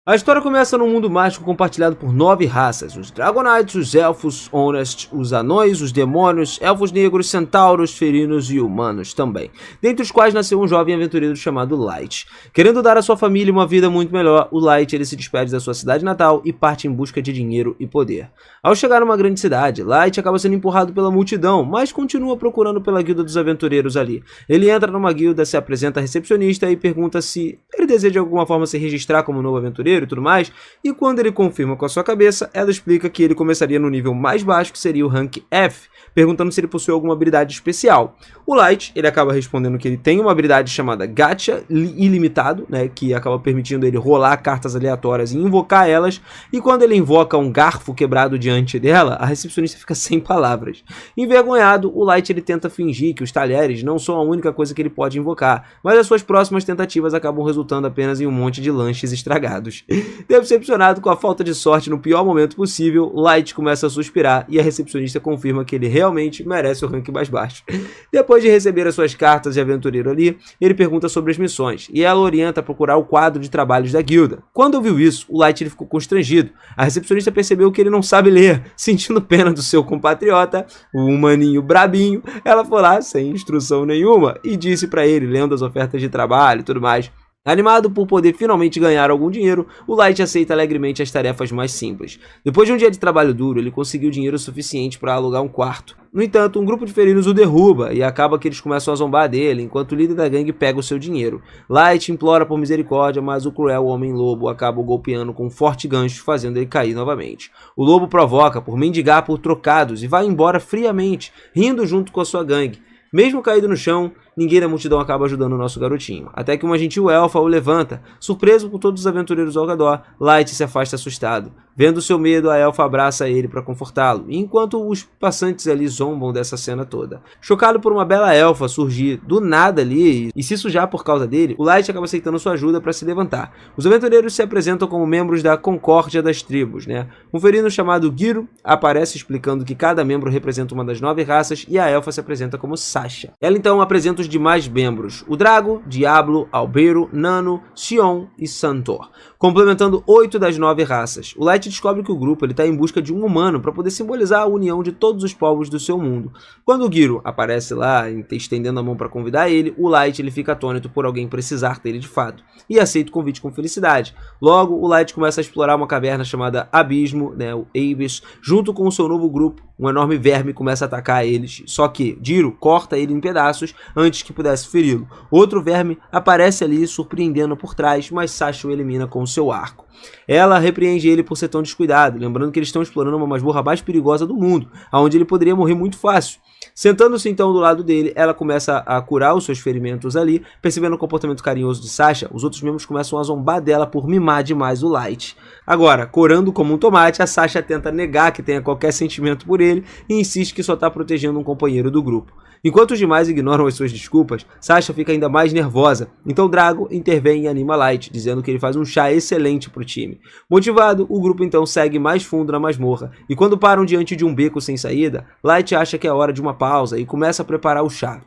A história começa num mundo mágico compartilhado por 9 raças: os Dragonites, os Elfos, Honest, os Anões, os Demônios, Elfos Negros, Centauros, Ferinos e Humanos também, dentre os quais nasceu um jovem aventureiro chamado Light. Querendo dar à sua família uma vida muito melhor, o Light ele se despede da sua cidade natal e parte em busca de dinheiro e poder. Ao chegar numa grande cidade, Light acaba sendo empurrado pela multidão, mas continua procurando pela guilda dos aventureiros ali. Ele entra numa guilda, se apresenta à recepcionista e pergunta se ele deseja de alguma forma se registrar como novo aventureiro e tudo mais, e quando ele confirma com a sua cabeça, ela explica que ele começaria no nível mais baixo, que seria o rank F, perguntando se ele possui alguma habilidade especial. O Light, ele acaba respondendo que ele tem uma habilidade chamada Gacha ilimitado, né, que acaba permitindo ele rolar cartas aleatórias e invocar elas, e quando ele invoca um garfo quebrado diante dela, a recepcionista fica sem palavras. Envergonhado, o Light ele tenta fingir que os talheres não são a única coisa que ele pode invocar, mas as suas próximas tentativas acabam resultando apenas em um monte de lanches estragados. Decepcionado com a falta de sorte no pior momento possível, Light começa a suspirar e a recepcionista confirma que ele realmente merece o rank mais baixo. Depois de receber as suas cartas de aventureiro ali, ele pergunta sobre as missões e ela orienta a procurar o quadro de trabalhos da guilda. Quando ouviu isso, o Light ele ficou constrangido. A recepcionista percebeu que ele não sabe ler. Sentindo pena do seu compatriota, o humaninho brabinho, ela foi lá sem instrução nenhuma e disse para ele, lendo as ofertas de trabalho e tudo mais. Animado por poder finalmente ganhar algum dinheiro, o Light aceita alegremente as tarefas mais simples. Depois de um dia de trabalho duro, ele conseguiu dinheiro suficiente para alugar um quarto. No entanto, um grupo de ferinos o derruba e acaba que eles começam a zombar dele, enquanto o líder da gangue pega o seu dinheiro. Light implora por misericórdia, mas o cruel homem-lobo acaba o golpeando com um forte gancho, fazendo ele cair novamente. O lobo provoca por mendigar por trocados e vai embora friamente, rindo junto com a sua gangue. Mesmo caído no chão, ninguém da multidão acaba ajudando o nosso garotinho, até que uma gentil elfa o levanta. Surpreso por todos os aventureiros ao redor, Light se afasta assustado. Vendo seu medo, a elfa abraça ele para confortá-lo, enquanto os passantes ali zombam dessa cena toda. Chocado por uma bela elfa surgir do nada ali e se sujar por causa dele, o Light acaba aceitando sua ajuda para se levantar. Os aventureiros se apresentam como membros da Concórdia das Tribos, né? Um ferino chamado Giro aparece explicando que cada membro representa uma das 9 raças e a elfa se apresenta como Sasha. Ela então apresenta os demais membros: o Drago, Diablo, Albeiro, Nano, Sion e Santor, complementando 8 das 9 raças. O Light descobre que o grupo está em busca de um humano para poder simbolizar a união de todos os povos do seu mundo. Quando o Giro aparece lá, estendendo a mão para convidar ele, o Light ele fica atônito por alguém precisar dele de fato, e aceita o convite com felicidade. Logo, o Light começa a explorar uma caverna chamada Abismo, né, o Abyss, junto com o seu novo grupo. Um enorme verme começa a atacar eles, só que Giro corta ele em pedaços antes que pudesse feri-lo. Outro verme aparece ali, surpreendendo por trás, mas Sasha o elimina com o seu arco. Ela repreende ele por ser tão descuidado, lembrando que eles estão explorando uma masmorra mais perigosa do mundo, onde ele poderia morrer muito fácil. Sentando-se então do lado dele, ela começa a curar os seus ferimentos ali. Percebendo o comportamento carinhoso de Sasha, os outros membros começam a zombar dela por mimar demais o Light. Agora, corando como um tomate, a Sasha tenta negar que tenha qualquer sentimento por ele e insiste que só está protegendo um companheiro do grupo. Enquanto os demais ignoram as suas desculpas, Sasha fica ainda mais nervosa, então Drago intervém e anima Light, dizendo que ele faz um chá excelente para o time. Motivado, o grupo então segue mais fundo na masmorra, e quando param diante de um beco sem saída, Light acha que é hora de uma pausa e começa a preparar o chá.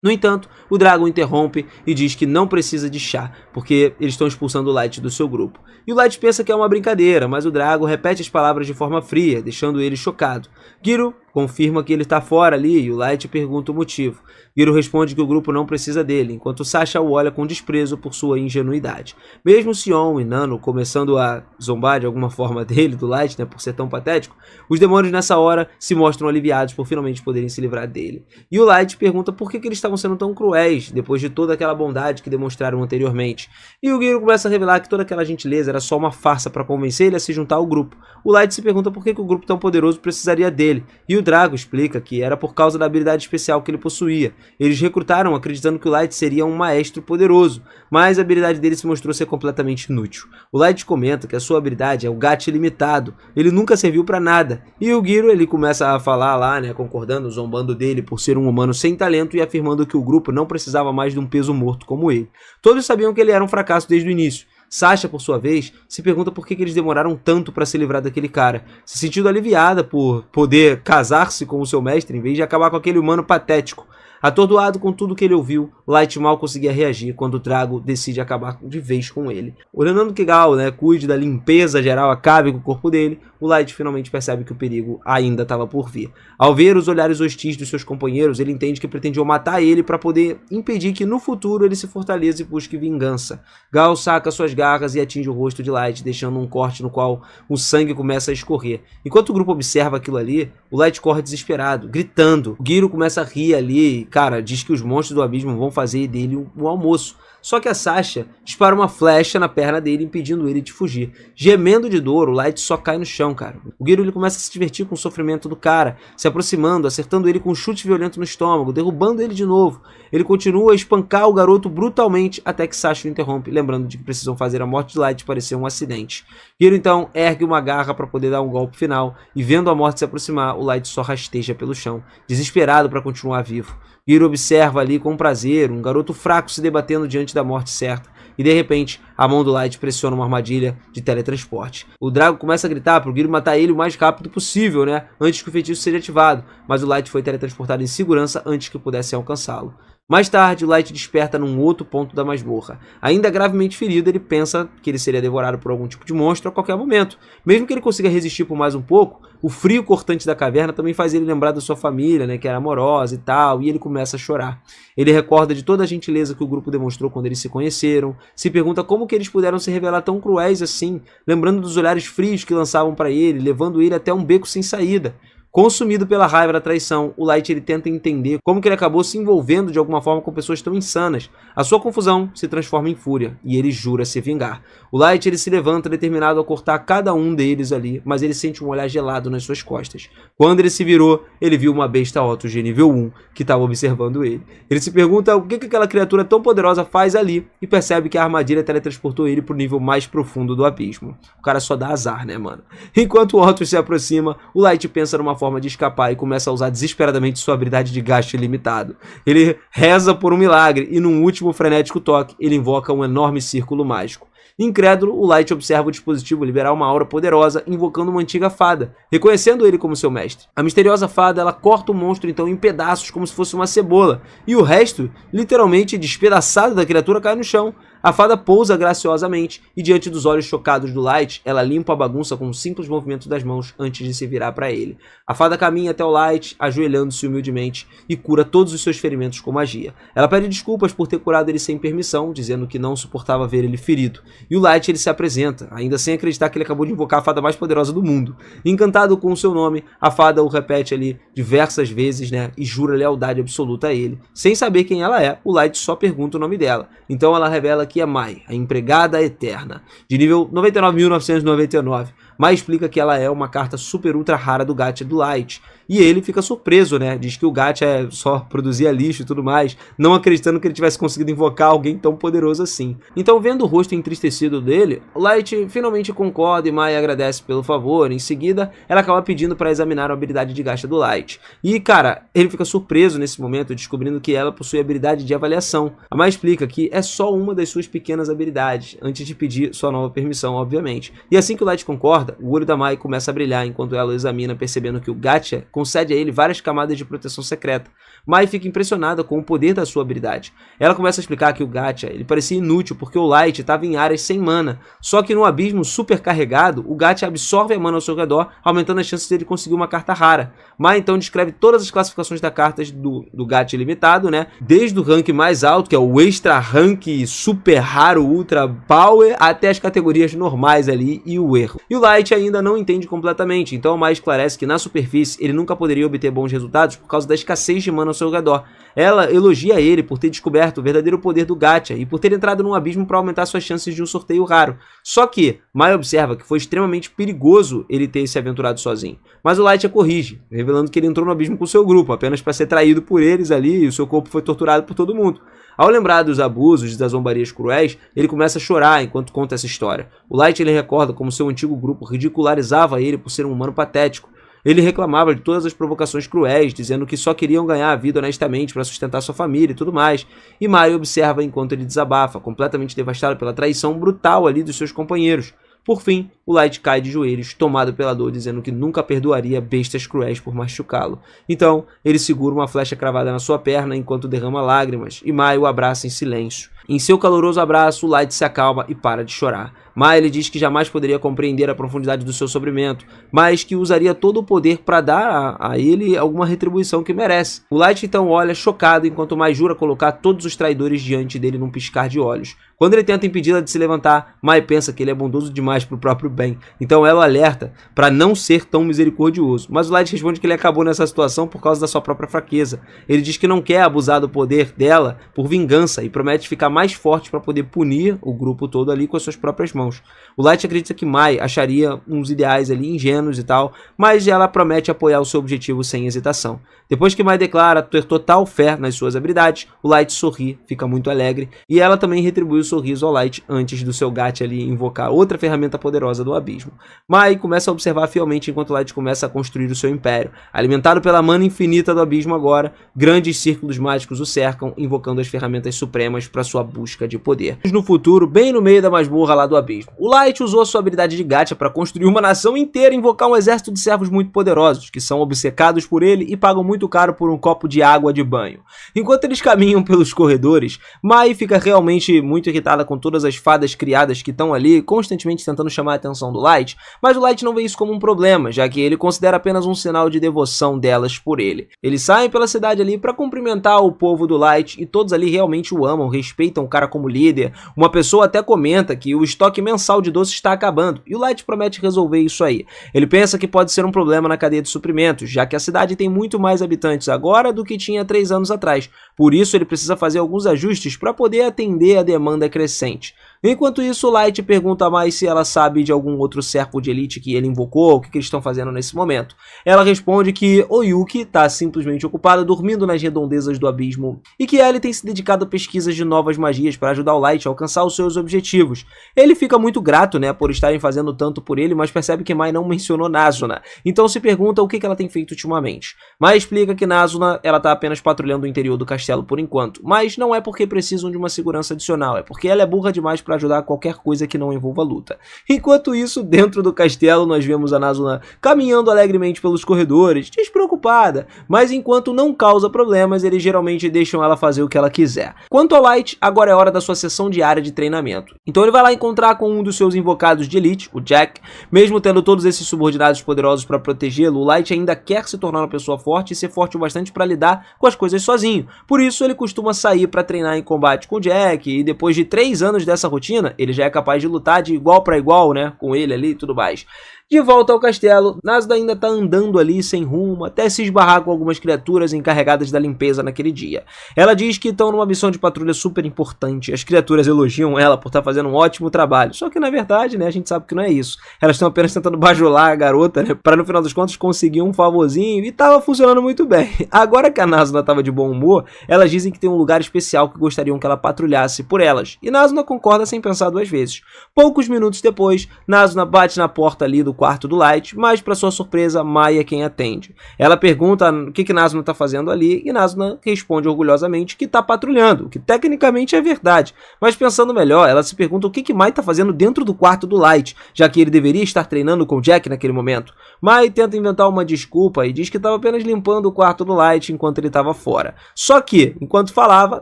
No entanto, o Drago interrompe e diz que não precisa de chá, porque eles estão expulsando o Light do seu grupo. E o Light pensa que é uma brincadeira, mas o Drago repete as palavras de forma fria, deixando ele chocado. Giro confirma que ele está fora ali e o Light pergunta o motivo. Giro responde que o grupo não precisa dele, enquanto Sasha o olha com desprezo por sua ingenuidade. Mesmo Sion e Nano começando a zombar de alguma forma dele, do Light, né, por ser tão patético, os demônios nessa hora se mostram aliviados por finalmente poderem se livrar dele. E o Light pergunta por que eles estavam sendo tão cruéis, depois de toda aquela bondade que demonstraram anteriormente. E o Giro começa a revelar que toda aquela gentileza era só uma farsa para convencer ele a se juntar ao grupo. O Light se pergunta por que o grupo tão poderoso precisaria dele, e o Drago explica que era por causa da habilidade especial que ele possuía. Eles recrutaram acreditando que o Light seria um maestro poderoso, mas a habilidade dele se mostrou ser completamente inútil. O Light comenta que a sua habilidade é o Gacha ilimitado, ele nunca serviu para nada, e o Giro ele começa a falar lá, né, concordando, zombando dele por ser um humano sem talento e afirmando que o grupo não precisava mais de um peso morto como ele. Todos sabiam que ele era um fracasso desde o início. Sasha, por sua vez, se pergunta por que eles demoraram tanto para se livrar daquele cara, se sentindo aliviada por poder casar-se com o seu mestre em vez de acabar com aquele humano patético. Atordoado com tudo que ele ouviu, Light mal conseguia reagir quando o Drago decide acabar de vez com ele. Ordenando que Gal, cuide da limpeza geral, acabe com o corpo dele, o Light finalmente percebe que o perigo ainda estava por vir. Ao ver os olhares hostis dos seus companheiros, ele entende que pretendiam matar ele para poder impedir que no futuro ele se fortaleça e busque vingança. Gal saca suas garras e atinge o rosto de Light, deixando um corte no qual o sangue começa a escorrer. Enquanto o grupo observa aquilo ali, o Light corre desesperado, gritando. O Giro começa a rir ali, cara, diz que os monstros do abismo vão fazer dele um almoço. Só que a Sasha dispara uma flecha na perna dele, impedindo ele de fugir. Gemendo de dor, o Light só cai no chão, cara. O Giro ele começa a se divertir com o sofrimento do cara, se aproximando, acertando ele com um chute violento no estômago, derrubando ele de novo. Ele continua a espancar o garoto brutalmente até que Sasha o interrompe, lembrando de que precisam fazer a morte de Light parecer um acidente. Giro então ergue uma garra para poder dar um golpe final, e vendo a morte se aproximar, o Light só rasteja pelo chão, desesperado para continuar vivo. Giro observa ali com prazer um garoto fraco se debatendo diante da morte certa, e de repente a mão do Light pressiona uma armadilha de teletransporte. O Drago começa a gritar para o Giro matar ele o mais rápido possível, antes que o feitiço seja ativado, mas o Light foi teletransportado em segurança antes que pudessem alcançá-lo. Mais tarde, o Light desperta num outro ponto da masmorra. Ainda gravemente ferido, ele pensa que ele seria devorado por algum tipo de monstro a qualquer momento. Mesmo que ele consiga resistir por mais um pouco, o frio cortante da caverna também faz ele lembrar da sua família, que era amorosa e tal, e ele começa a chorar. Ele recorda de toda a gentileza que o grupo demonstrou quando eles se conheceram, se pergunta como que eles puderam se revelar tão cruéis assim, lembrando dos olhares frios que lançavam para ele, levando ele até um beco sem saída. Consumido pela raiva da traição, o Light ele tenta entender como que ele acabou se envolvendo de alguma forma com pessoas tão insanas. A sua confusão se transforma em fúria e ele jura se vingar. O Light ele se levanta determinado a cortar cada um deles ali, mas ele sente um olhar gelado nas suas costas. Quando ele se virou, ele viu uma besta Otto nível 1 que estava observando ele. Ele se pergunta o que aquela criatura tão poderosa faz ali e percebe que a armadilha teletransportou ele para o nível mais profundo do abismo. O cara só dá azar, mano? Enquanto o Otto se aproxima, o Light pensa numa forma de escapar e começa a usar desesperadamente sua habilidade de gasto ilimitado. Ele reza por um milagre e num último frenético toque, ele invoca um enorme círculo mágico. Incrédulo, o Light observa o dispositivo liberar uma aura poderosa, invocando uma antiga fada, reconhecendo ele como seu mestre. A misteriosa fada, ela corta o monstro então em pedaços como se fosse uma cebola, e o resto, literalmente despedaçado da criatura, cai no chão. A fada pousa graciosamente e diante dos olhos chocados do Light, ela limpa a bagunça com um simples movimento das mãos antes de se virar para ele. A fada caminha até o Light, ajoelhando-se humildemente e cura todos os seus ferimentos com magia. Ela pede desculpas por ter curado ele sem permissão, dizendo que não suportava ver ele ferido. E o Light ele se apresenta, ainda sem acreditar que ele acabou de invocar a fada mais poderosa do mundo. Encantado com o seu nome, a fada o repete ali diversas vezes, e jura lealdade absoluta a ele. Sem saber quem ela é, o Light só pergunta o nome dela. Então ela revela que é Mai, a empregada eterna, de nível 99.999. Mai explica que ela é uma carta super ultra rara do gacha do Light. E ele fica surpreso, diz que o gacha só produzia lixo e tudo mais, não acreditando que ele tivesse conseguido invocar alguém tão poderoso assim. Então, vendo o rosto entristecido dele, o Light finalmente concorda e Mai agradece pelo favor. Em seguida, ela acaba pedindo para examinar a habilidade de gacha do Light. E, cara, ele fica surpreso nesse momento, descobrindo que ela possui habilidade de avaliação. A Mai explica que é só uma das suas pequenas habilidades, antes de pedir sua nova permissão, obviamente. E assim que o Light concorda, o olho da Mai começa a brilhar enquanto ela o examina, percebendo que o gacha concede a ele várias camadas de proteção secreta. Mai fica impressionada com o poder da sua habilidade. Ela começa a explicar que o gacha ele parecia inútil porque o Light estava em áreas sem mana, só que no abismo super carregado, o gacha absorve a mana ao seu redor, aumentando as chances de ele conseguir uma carta rara. Mai então descreve todas as classificações da cartas do gacha ilimitado, desde o rank mais alto, que é o extra rank, super raro, ultra power, até as categorias normais ali e o erro. E o Light ainda não entende completamente, então a Mai esclarece que na superfície ele nunca poderia obter bons resultados por causa da escassez de mana ao seu redor. Ela elogia ele por ter descoberto o verdadeiro poder do gacha e por ter entrado num abismo para aumentar suas chances de um sorteio raro. Só que Mai observa que foi extremamente perigoso ele ter se aventurado sozinho. Mas o Light a corrige, revelando que ele entrou no abismo com seu grupo, apenas para ser traído por eles ali e o seu corpo foi torturado por todo mundo. Ao lembrar dos abusos e das zombarias cruéis, ele começa a chorar enquanto conta essa história. O Light ele recorda como seu antigo grupo ridicularizava ele por ser um humano patético. Ele reclamava de todas as provocações cruéis, dizendo que só queriam ganhar a vida honestamente para sustentar sua família e tudo mais. E Mai observa enquanto ele desabafa, completamente devastado pela traição brutal ali dos seus companheiros. Por fim, o Light cai de joelhos, tomado pela dor, dizendo que nunca perdoaria bestas cruéis por machucá-lo. Então, ele segura uma flecha cravada na sua perna enquanto derrama lágrimas, e Mai o abraça em silêncio. Em seu caloroso abraço, o Light se acalma e para de chorar. Mai lhe diz que jamais poderia compreender a profundidade do seu sofrimento, mas que usaria todo o poder para dar a ele alguma retribuição que merece. O Light então olha chocado enquanto Mai jura colocar todos os traidores diante dele num piscar de olhos. Quando ele tenta impedi-la de se levantar, Mai pensa que ele é bondoso demais para o próprio bem, então ela o alerta para não ser tão misericordioso. Mas o Light responde que ele acabou nessa situação por causa da sua própria fraqueza. Ele diz que não quer abusar do poder dela por vingança e promete ficar mais forte para poder punir o grupo todo ali com as suas próprias mãos. O Light acredita que Mai acharia uns ideais ali ingênuos e tal, mas ela promete apoiar o seu objetivo sem hesitação. Depois que Mai declara ter total fé nas suas habilidades, o Light sorri, fica muito alegre, e ela também retribui o sorriso ao Light antes do seu gato ali invocar outra ferramenta poderosa do abismo. Mai começa a observar fielmente enquanto o Light começa a construir o seu império. Alimentado pela mana infinita do abismo agora, grandes círculos mágicos o cercam, invocando as ferramentas supremas para sua busca de poder. No futuro, bem no meio da masmorra lá do abismo, o Light usou a sua habilidade de gacha para construir uma nação inteira e invocar um exército de servos muito poderosos, que são obcecados por ele e pagam muito caro por um copo de água de banho. Enquanto eles caminham pelos corredores, Mai fica realmente muito irritada com todas as fadas criadas que estão ali, constantemente tentando chamar a atenção do Light, mas o Light não vê isso como um problema, já que ele considera apenas um sinal de devoção delas por ele. Eles saem pela cidade ali para cumprimentar o povo do Light e todos ali realmente o amam, respeitam o cara como líder. Uma pessoa até comenta que o estoque mensal de doces está acabando, e o Light promete resolver isso aí. Ele pensa que pode ser um problema na cadeia de suprimentos, já que a cidade tem muito mais habitantes agora do que tinha 3 anos atrás. Por isso ele precisa fazer alguns ajustes para poder atender a demanda crescente. Enquanto isso, o Light pergunta a Mai se ela sabe de algum outro servo de elite que ele invocou, o que eles estão fazendo nesse momento. Ela responde que Oyuki está simplesmente ocupada dormindo nas redondezas do abismo e que Ellie tem se dedicado a pesquisas de novas magias para ajudar o Light a alcançar os seus objetivos. Ele fica muito grato, por estarem fazendo tanto por ele, mas percebe que Mai não mencionou Nazuna, então se pergunta o que ela tem feito ultimamente. Mai explica que Nazuna ela está apenas patrulhando o interior do castelo por enquanto, mas não é porque precisam de uma segurança adicional, é porque ela é burra demais para ajudar qualquer coisa que não envolva luta. Enquanto isso, dentro do castelo, nós vemos a Nazuna caminhando alegremente pelos corredores, despreocupada, mas enquanto não causa problemas, eles geralmente deixam ela fazer o que ela quiser. Quanto ao Light, agora é hora da sua sessão diária de treinamento. Então ele vai lá encontrar com um dos seus invocados de elite, o Jack. Mesmo tendo todos esses subordinados poderosos para protegê-lo, o Light ainda quer se tornar uma pessoa forte e ser forte o bastante para lidar com as coisas sozinho. Por isso ele costuma sair para treinar em combate com o Jack, e depois de 3 anos dessa rotina, ele já é capaz de lutar de igual para igual, com ele ali e tudo mais. De volta ao castelo, Nazuna ainda tá andando ali sem rumo, até se esbarrar com algumas criaturas encarregadas da limpeza naquele dia. Ela diz que estão numa missão de patrulha super importante, as criaturas elogiam ela por estar fazendo um ótimo trabalho, só que na verdade, a gente sabe que não é isso. Elas estão apenas tentando bajular a garota, para no final das contas conseguir um favorzinho, e tava funcionando muito bem. Agora que a Nazuna tava de bom humor, elas dizem que tem um lugar especial que gostariam que ela patrulhasse por elas, e Nazuna concorda sem pensar 2 vezes. Poucos minutos depois, Nazuna bate na porta ali do quarto do Light, mas para sua surpresa, Mai é quem atende. Ela pergunta o que Nazuna tá fazendo ali, e Nazuna responde orgulhosamente que tá patrulhando, o que tecnicamente é verdade. Mas pensando melhor, ela se pergunta o que Mai tá fazendo dentro do quarto do Light, já que ele deveria estar treinando com Jack naquele momento. Mai tenta inventar uma desculpa e diz que estava apenas limpando o quarto do Light enquanto ele estava fora. Só que, enquanto falava,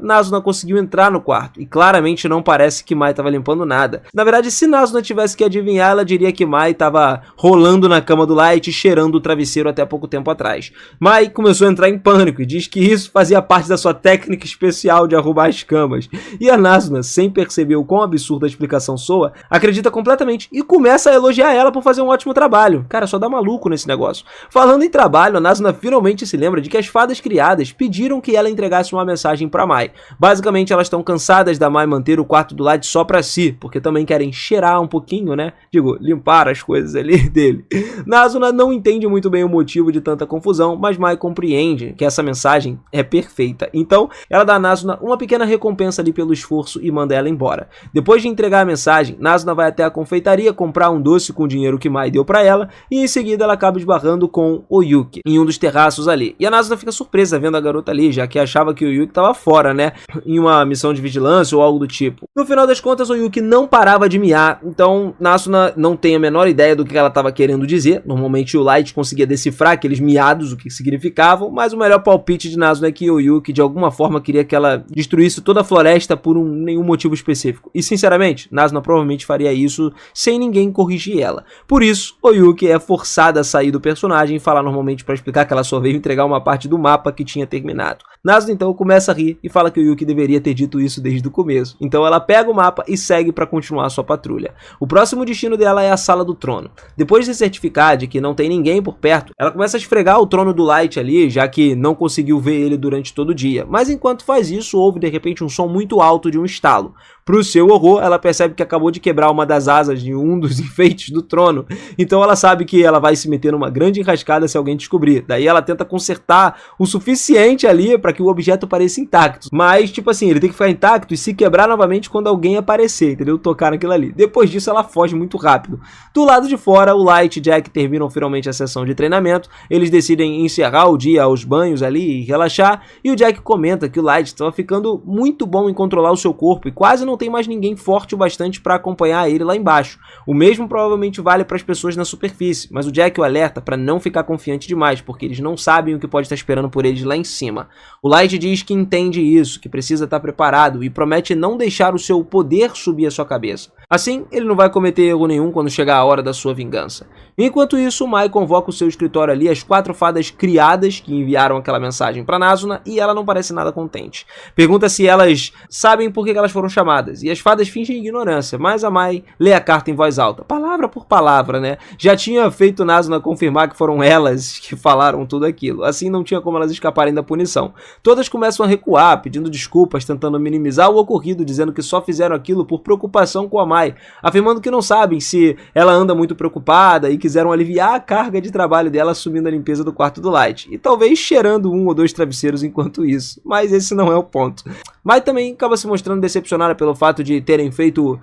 Nazuna conseguiu entrar no quarto, e claramente não parece que Mai estava limpando nada. Na verdade, se Nazuna tivesse que adivinhar, ela diria que Mai estava rolando na cama do Light e cheirando o travesseiro até pouco tempo atrás. Mai começou a entrar em pânico e diz que isso fazia parte da sua técnica especial de arrumar as camas. E a Nazuna, sem perceber o quão absurda a explicação soa, acredita completamente e começa a elogiar ela por fazer um ótimo trabalho. Cara, só dá maluco nesse negócio. Falando em trabalho, a Nazuna finalmente se lembra de que as fadas criadas pediram que ela entregasse uma mensagem para Mai. Basicamente, elas estão cansadas da Mai manter o quarto do Light só para si, porque também querem cheirar um pouquinho, Digo, limpar as coisas ali. ali dele. Nazuna não entende muito bem o motivo de tanta confusão, mas Mai compreende que essa mensagem é perfeita. Então, ela dá a Nazuna uma pequena recompensa ali pelo esforço e manda ela embora. Depois de entregar a mensagem, Nazuna vai até a confeitaria comprar um doce com o dinheiro que Mai deu pra ela, e em seguida ela acaba esbarrando com o Yuki em um dos terraços ali. E a Nazuna fica surpresa vendo a garota ali, já que achava que o Yuki tava fora, né, em uma missão de vigilância ou algo do tipo. No final das contas, o Yuki não parava de miar, então Nazuna não tem a menor ideia do que ela estava querendo dizer. Normalmente o Light conseguia decifrar aqueles miados, o que significavam, mas o melhor palpite de Nazuna é que o Yuki de alguma forma queria que ela destruísse toda a floresta por nenhum motivo específico. E sinceramente, Nazuna provavelmente faria isso sem ninguém corrigir ela. Por isso, o Yuki é forçada a sair do personagem e falar normalmente para explicar que ela só veio entregar uma parte do mapa que tinha terminado. Nazuna então começa a rir e fala que o Yuki deveria ter dito isso desde o começo. Então ela pega o mapa e segue para continuar sua patrulha. O próximo destino dela é a Sala do Trono. Depois de se certificar de que não tem ninguém por perto, ela começa a esfregar o trono do Light ali, já que não conseguiu ver ele durante todo o dia. Mas enquanto faz isso, ouve de repente um som muito alto de um estalo. Pro seu horror, ela percebe que acabou de quebrar uma das asas de um dos enfeites do trono. Então ela sabe que ela vai se meter numa grande enrascada se alguém descobrir. Daí ela tenta consertar o suficiente ali para que o objeto pareça intacto. Mas, tipo assim, ele tem que ficar intacto e se quebrar novamente quando alguém aparecer, entendeu? Tocar naquilo ali. Depois disso, ela foge muito rápido. Do lado de fora, o Light e Jack terminam finalmente a sessão de treinamento. Eles decidem encerrar o dia aos banhos ali e relaxar. E o Jack comenta que o Light estava ficando muito bom em controlar o seu corpo e quase não tem mais ninguém forte o bastante para acompanhar ele lá embaixo. O mesmo provavelmente vale para as pessoas na superfície, mas o Jack o alerta para não ficar confiante demais, porque eles não sabem o que pode estar esperando por eles lá em cima. O Light diz que entende isso, que precisa estar preparado e promete não deixar o seu poder subir a sua cabeça. Assim, ele não vai cometer erro nenhum quando chegar a hora da sua vingança. Enquanto isso, o Mai convoca o seu escritório ali as 4 fadas criadas que enviaram aquela mensagem para Nazuna e ela não parece nada contente. Pergunta se elas sabem por que elas foram chamadas e as fadas fingem ignorância, mas a Mai lê a carta em voz alta, palavra por palavra, né? Já tinha feito Nazuna confirmar que foram elas que falaram tudo aquilo, assim não tinha como elas escaparem da punição. Todas começam a recuar, pedindo desculpas, tentando minimizar o ocorrido, dizendo que só fizeram aquilo por preocupação com a Mai, afirmando que não sabem se ela anda muito preocupada e quiseram aliviar a carga de trabalho dela assumindo a limpeza do quarto do Light, e talvez cheirando 1 ou 2 travesseiros enquanto isso, mas esse não é o ponto. Mai também acaba se mostrando decepcionada pelo fato de terem feito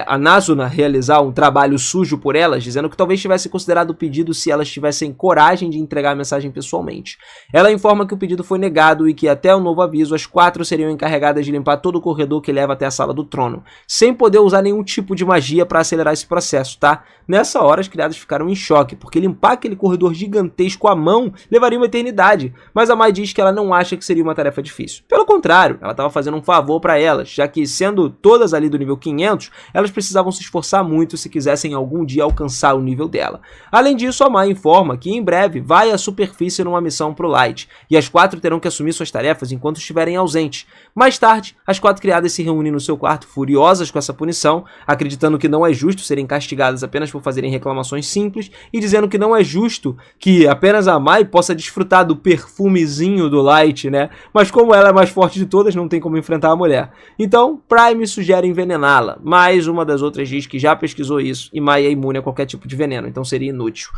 a Nazuna realizar um trabalho sujo por elas, dizendo que talvez tivesse considerado o pedido se elas tivessem coragem de entregar a mensagem pessoalmente. Ela informa que o pedido foi negado e que até o novo aviso as 4 seriam encarregadas de limpar todo o corredor que leva até a Sala do Trono, sem poder usar nenhum tipo de magia para acelerar esse processo, tá? Nessa hora as criadas ficaram em choque, porque limpar aquele corredor gigantesco à mão levaria uma eternidade, mas a Mai diz que ela não acha que seria uma tarefa difícil. Pelo contrário, ela estava fazendo um favor para elas, já que sendo todas ali do nível 500, elas precisavam se esforçar muito se quisessem algum dia alcançar o nível dela. Além disso, a Mai informa que em breve vai à superfície numa missão pro Light, e as 4 terão que assumir suas tarefas enquanto estiverem ausentes. Mais tarde, as 4 criadas se reúnem no seu quarto furiosas com essa punição, acreditando que não é justo serem castigadas apenas por fazerem reclamações simples, e dizendo que não é justo que apenas a Mai possa desfrutar do perfumezinho do Light, né? Mas como ela é a mais forte de todas, não tem como enfrentar a mulher. Então, Prime sugere envenená-la, mas uma das outras diz que já pesquisou isso e Mai é imune a qualquer tipo de veneno, então seria inútil.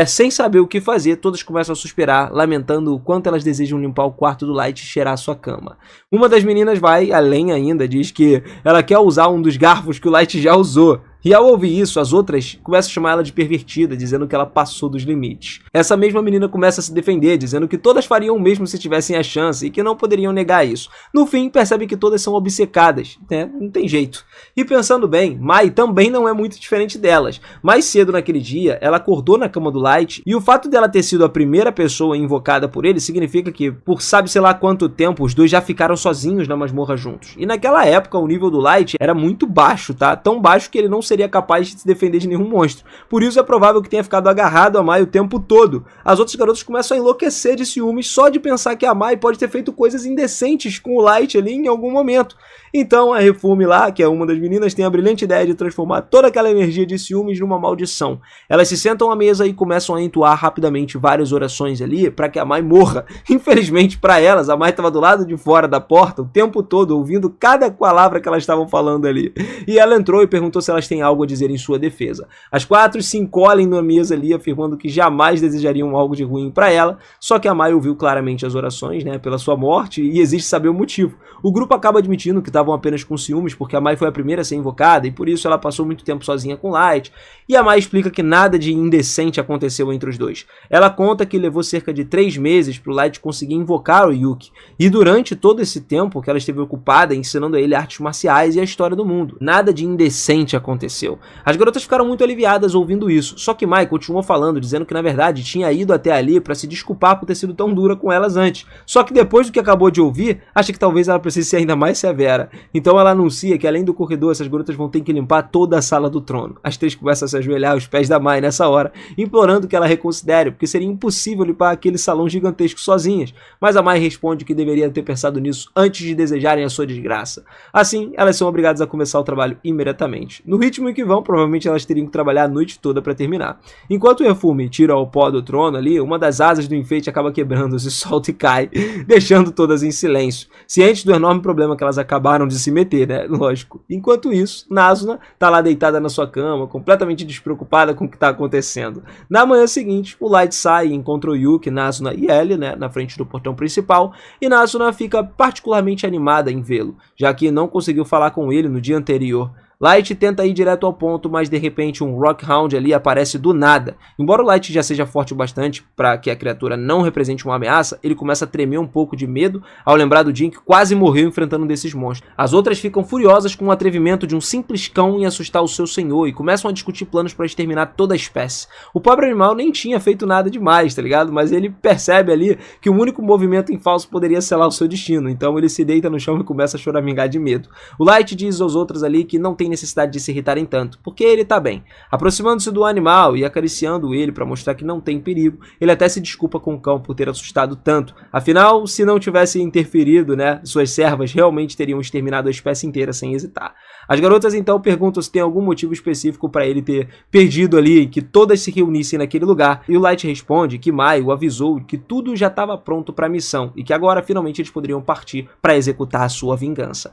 Sem saber o que fazer, todas começam a suspirar, lamentando o quanto elas desejam limpar o quarto do Light e cheirar a sua cama. Uma das meninas vai além ainda, diz que ela quer usar um dos garfos que o Light já usou. E ao ouvir isso, as outras começam a chamar ela de pervertida, dizendo que ela passou dos limites. Essa mesma menina começa a se defender, dizendo que todas fariam o mesmo se tivessem a chance e que não poderiam negar isso. No fim, percebe que todas são obcecadas, né? Não tem jeito. E pensando bem, Mai também não é muito diferente delas. Mais cedo naquele dia, ela acordou na cama do Light e o fato dela ter sido a primeira pessoa invocada por ele significa que, por sabe sei lá quanto tempo, os dois já ficaram sozinhos na masmorra juntos. E naquela época, o nível do Light era muito baixo, tá? Tão baixo que ele não seria capaz de se defender de nenhum monstro. Por isso é provável que tenha ficado agarrado a Mai o tempo todo. As outras garotas começam a enlouquecer de ciúmes só de pensar que a Mai pode ter feito coisas indecentes com o Light ali em algum momento. Então a Refume lá, que é uma das meninas, tem a brilhante ideia de transformar toda aquela energia de ciúmes numa maldição. Elas se sentam à mesa e começam a entoar rapidamente várias orações ali para que a Mai morra. Infelizmente para elas, a Mai estava do lado de fora da porta o tempo todo, ouvindo cada palavra que elas estavam falando ali. E ela entrou e perguntou se elas têm algo a dizer em sua defesa. As 4 se encolhem na mesa ali, afirmando que jamais desejariam algo de ruim para ela, só que a Mai ouviu claramente as orações, né, pela sua morte e exige saber o motivo. O grupo acaba admitindo que estavam apenas com ciúmes porque a Mai foi a primeira a ser invocada e por isso ela passou muito tempo sozinha com Light, e a Mai explica que nada de indecente aconteceu entre os dois. Ela conta que levou cerca de 3 meses para o Light conseguir invocar o Yuki, e durante todo esse tempo que ela esteve ocupada ensinando a ele artes marciais e a história do mundo. Nada de indecente aconteceu. As garotas ficaram muito aliviadas ouvindo isso, só que Mai continuou falando, dizendo que na verdade tinha ido até ali para se desculpar por ter sido tão dura com elas antes. Só que depois do que acabou de ouvir, acha que talvez ela precise ser ainda mais severa. Então ela anuncia que além do corredor, essas garotas vão ter que limpar toda a sala do trono. As 3 começam a se ajoelhar aos pés da Mai nessa hora, implorando que ela reconsidere, porque seria impossível limpar aquele salão gigantesco sozinhas. Mas a Mai responde que deveria ter pensado nisso antes de desejarem a sua desgraça. Assim, elas são obrigadas a começar o trabalho imediatamente. No ritmo em que vão, provavelmente elas teriam que trabalhar a noite toda para terminar. Enquanto o Refumi tira o pó do trono ali, uma das asas do enfeite acaba quebrando-se, solta e cai, deixando todas em silêncio, cientes do enorme problema que elas acabaram de se meter, né? Lógico. Enquanto isso, Nazuna tá lá deitada na sua cama, completamente despreocupada com o que tá acontecendo. Na manhã seguinte, o Light sai e encontra o Yuki, Nazuna e Ellie, né, na frente do portão principal, e Nazuna fica particularmente animada em vê-lo, já que não conseguiu falar com ele no dia anterior. Light tenta ir direto ao ponto, mas de repente um Rockhound ali aparece do nada. Embora o Light já seja forte o bastante para que a criatura não represente uma ameaça, ele começa a tremer um pouco de medo ao lembrar do dia em que quase morreu enfrentando um desses monstros. As outras ficam furiosas com o atrevimento de um simples cão em assustar o seu senhor e começam a discutir planos para exterminar toda a espécie. O pobre animal nem tinha feito nada demais, tá ligado? Mas ele percebe ali que o único movimento em falso poderia selar o seu destino, então ele se deita no chão e começa a choramingar de medo. O Light diz aos outros ali que não tem necessidade de se irritarem tanto, porque ele tá bem. Aproximando-se do animal e acariciando ele para mostrar que não tem perigo, ele até se desculpa com o cão por ter assustado tanto. Afinal, se não tivesse interferido, né, suas servas realmente teriam exterminado a espécie inteira sem hesitar. As garotas então perguntam se tem algum motivo específico para ele ter perdido ali, que todas se reunissem naquele lugar, e o Light responde que Mai o avisou que tudo já estava pronto para a missão e que agora finalmente eles poderiam partir para executar a sua vingança.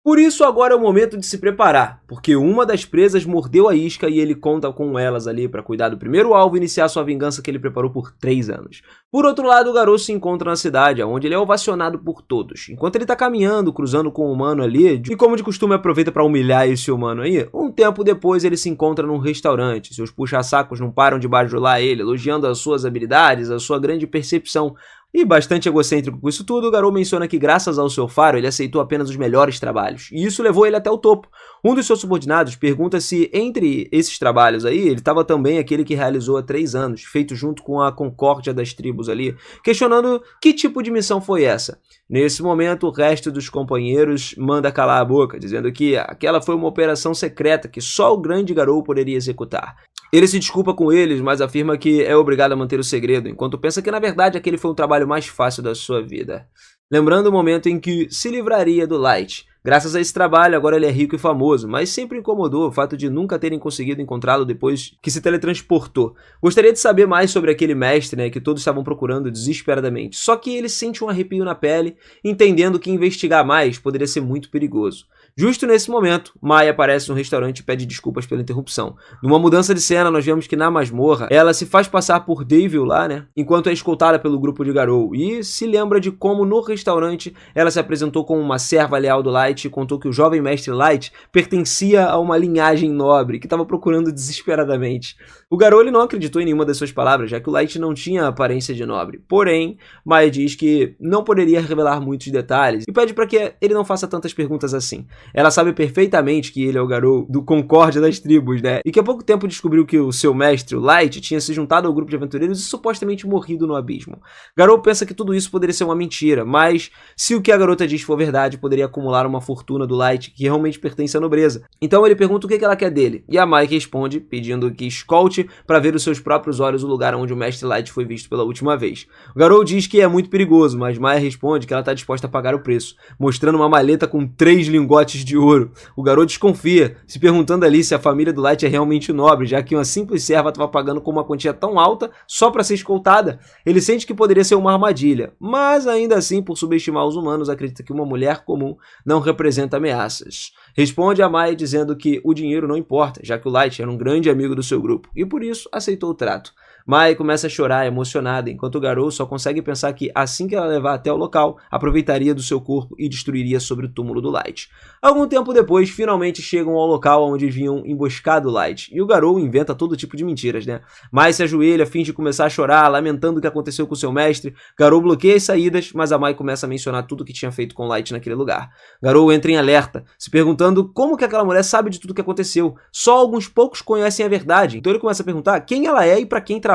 Por isso agora é o momento de se preparar, porque uma das presas mordeu a isca e ele conta com elas ali para cuidar do primeiro alvo e iniciar sua vingança que ele preparou por 3 anos. Por outro lado, o garoto se encontra na cidade, onde ele é ovacionado por todos. Enquanto ele tá caminhando, cruzando com o humano ali, e como de costume aproveita para humilhar esse humano aí, um tempo depois ele se encontra num restaurante. Seus puxa-sacos não param de bajular ele, elogiando as suas habilidades, a sua grande percepção. E bastante egocêntrico com isso tudo, o Garou menciona que graças ao seu faro ele aceitou apenas os melhores trabalhos, e isso levou ele até o topo. Um dos seus subordinados pergunta se entre esses trabalhos aí, ele estava também aquele que realizou há 3 anos, feito junto com a concórdia das tribos ali, questionando que tipo de missão foi essa. Nesse momento, o resto dos companheiros manda calar a boca, dizendo que aquela foi uma operação secreta que só o grande Garou poderia executar. Ele se desculpa com eles, mas afirma que é obrigado a manter o segredo, enquanto pensa que na verdade aquele foi o trabalho mais fácil da sua vida. Lembrando o momento em que se livraria do Light. Graças a esse trabalho, agora ele é rico e famoso, mas sempre incomodou o fato de nunca terem conseguido encontrá-lo depois que se teletransportou. Gostaria de saber mais sobre aquele mestre, né, que todos estavam procurando desesperadamente. Só que ele sente um arrepio na pele, entendendo que investigar mais poderia ser muito perigoso. Justo nesse momento, Mai aparece no restaurante e pede desculpas pela interrupção. Numa mudança de cena, nós vemos que na masmorra, ela se faz passar por Devil lá, né? Enquanto é escoltada pelo grupo de Garou. E se lembra de como no restaurante ela se apresentou como uma serva leal do Light e contou que o jovem mestre Light pertencia a uma linhagem nobre que estava procurando desesperadamente. O Garou ele não acreditou em nenhuma das suas palavras, já que o Light não tinha aparência de nobre. Porém, Mai diz que não poderia revelar muitos detalhes e pede para que ele não faça tantas perguntas assim. Ela sabe perfeitamente que ele é o Garou do Concórdia das Tribos, né? E que há pouco tempo descobriu que o seu mestre, o Light, tinha se juntado ao grupo de aventureiros e supostamente morrido no abismo. Garou pensa que tudo isso poderia ser uma mentira, mas se o que a garota diz for verdade, poderia acumular uma fortuna do Light que realmente pertence à nobreza. Então ele pergunta o que ela quer dele, e a Mai responde, pedindo que escolte para ver os seus próprios olhos o lugar onde o mestre Light foi visto pela última vez. O Garou diz que é muito perigoso, mas Mai responde que ela está disposta a pagar o preço, mostrando uma maleta com 3 lingotes potes de ouro. O Garou desconfia, se perguntando ali se a família do Light é realmente nobre, já que uma simples serva estava pagando com uma quantia tão alta só para ser escoltada. Ele sente que poderia ser uma armadilha, mas ainda assim, por subestimar os humanos, acredita que uma mulher comum não representa ameaças. Responde a Mai dizendo que o dinheiro não importa, já que o Light era um grande amigo do seu grupo, e por isso aceitou o trato. Mai começa a chorar, emocionada, enquanto o Garou só consegue pensar que, assim que ela levar até o local, aproveitaria do seu corpo e destruiria sobre o túmulo do Light. Algum tempo depois, finalmente chegam ao local onde vinham emboscado o Light, e o Garou inventa todo tipo de mentiras, né? Mai se ajoelha, finge começar a chorar, lamentando o que aconteceu com seu mestre. Garou bloqueia as saídas, mas a Mai começa a mencionar tudo o que tinha feito com o Light naquele lugar. Garou entra em alerta, se perguntando como que aquela mulher sabe de tudo o que aconteceu. Só alguns poucos conhecem a verdade, então ele começa a perguntar quem ela é e para quem trabalha.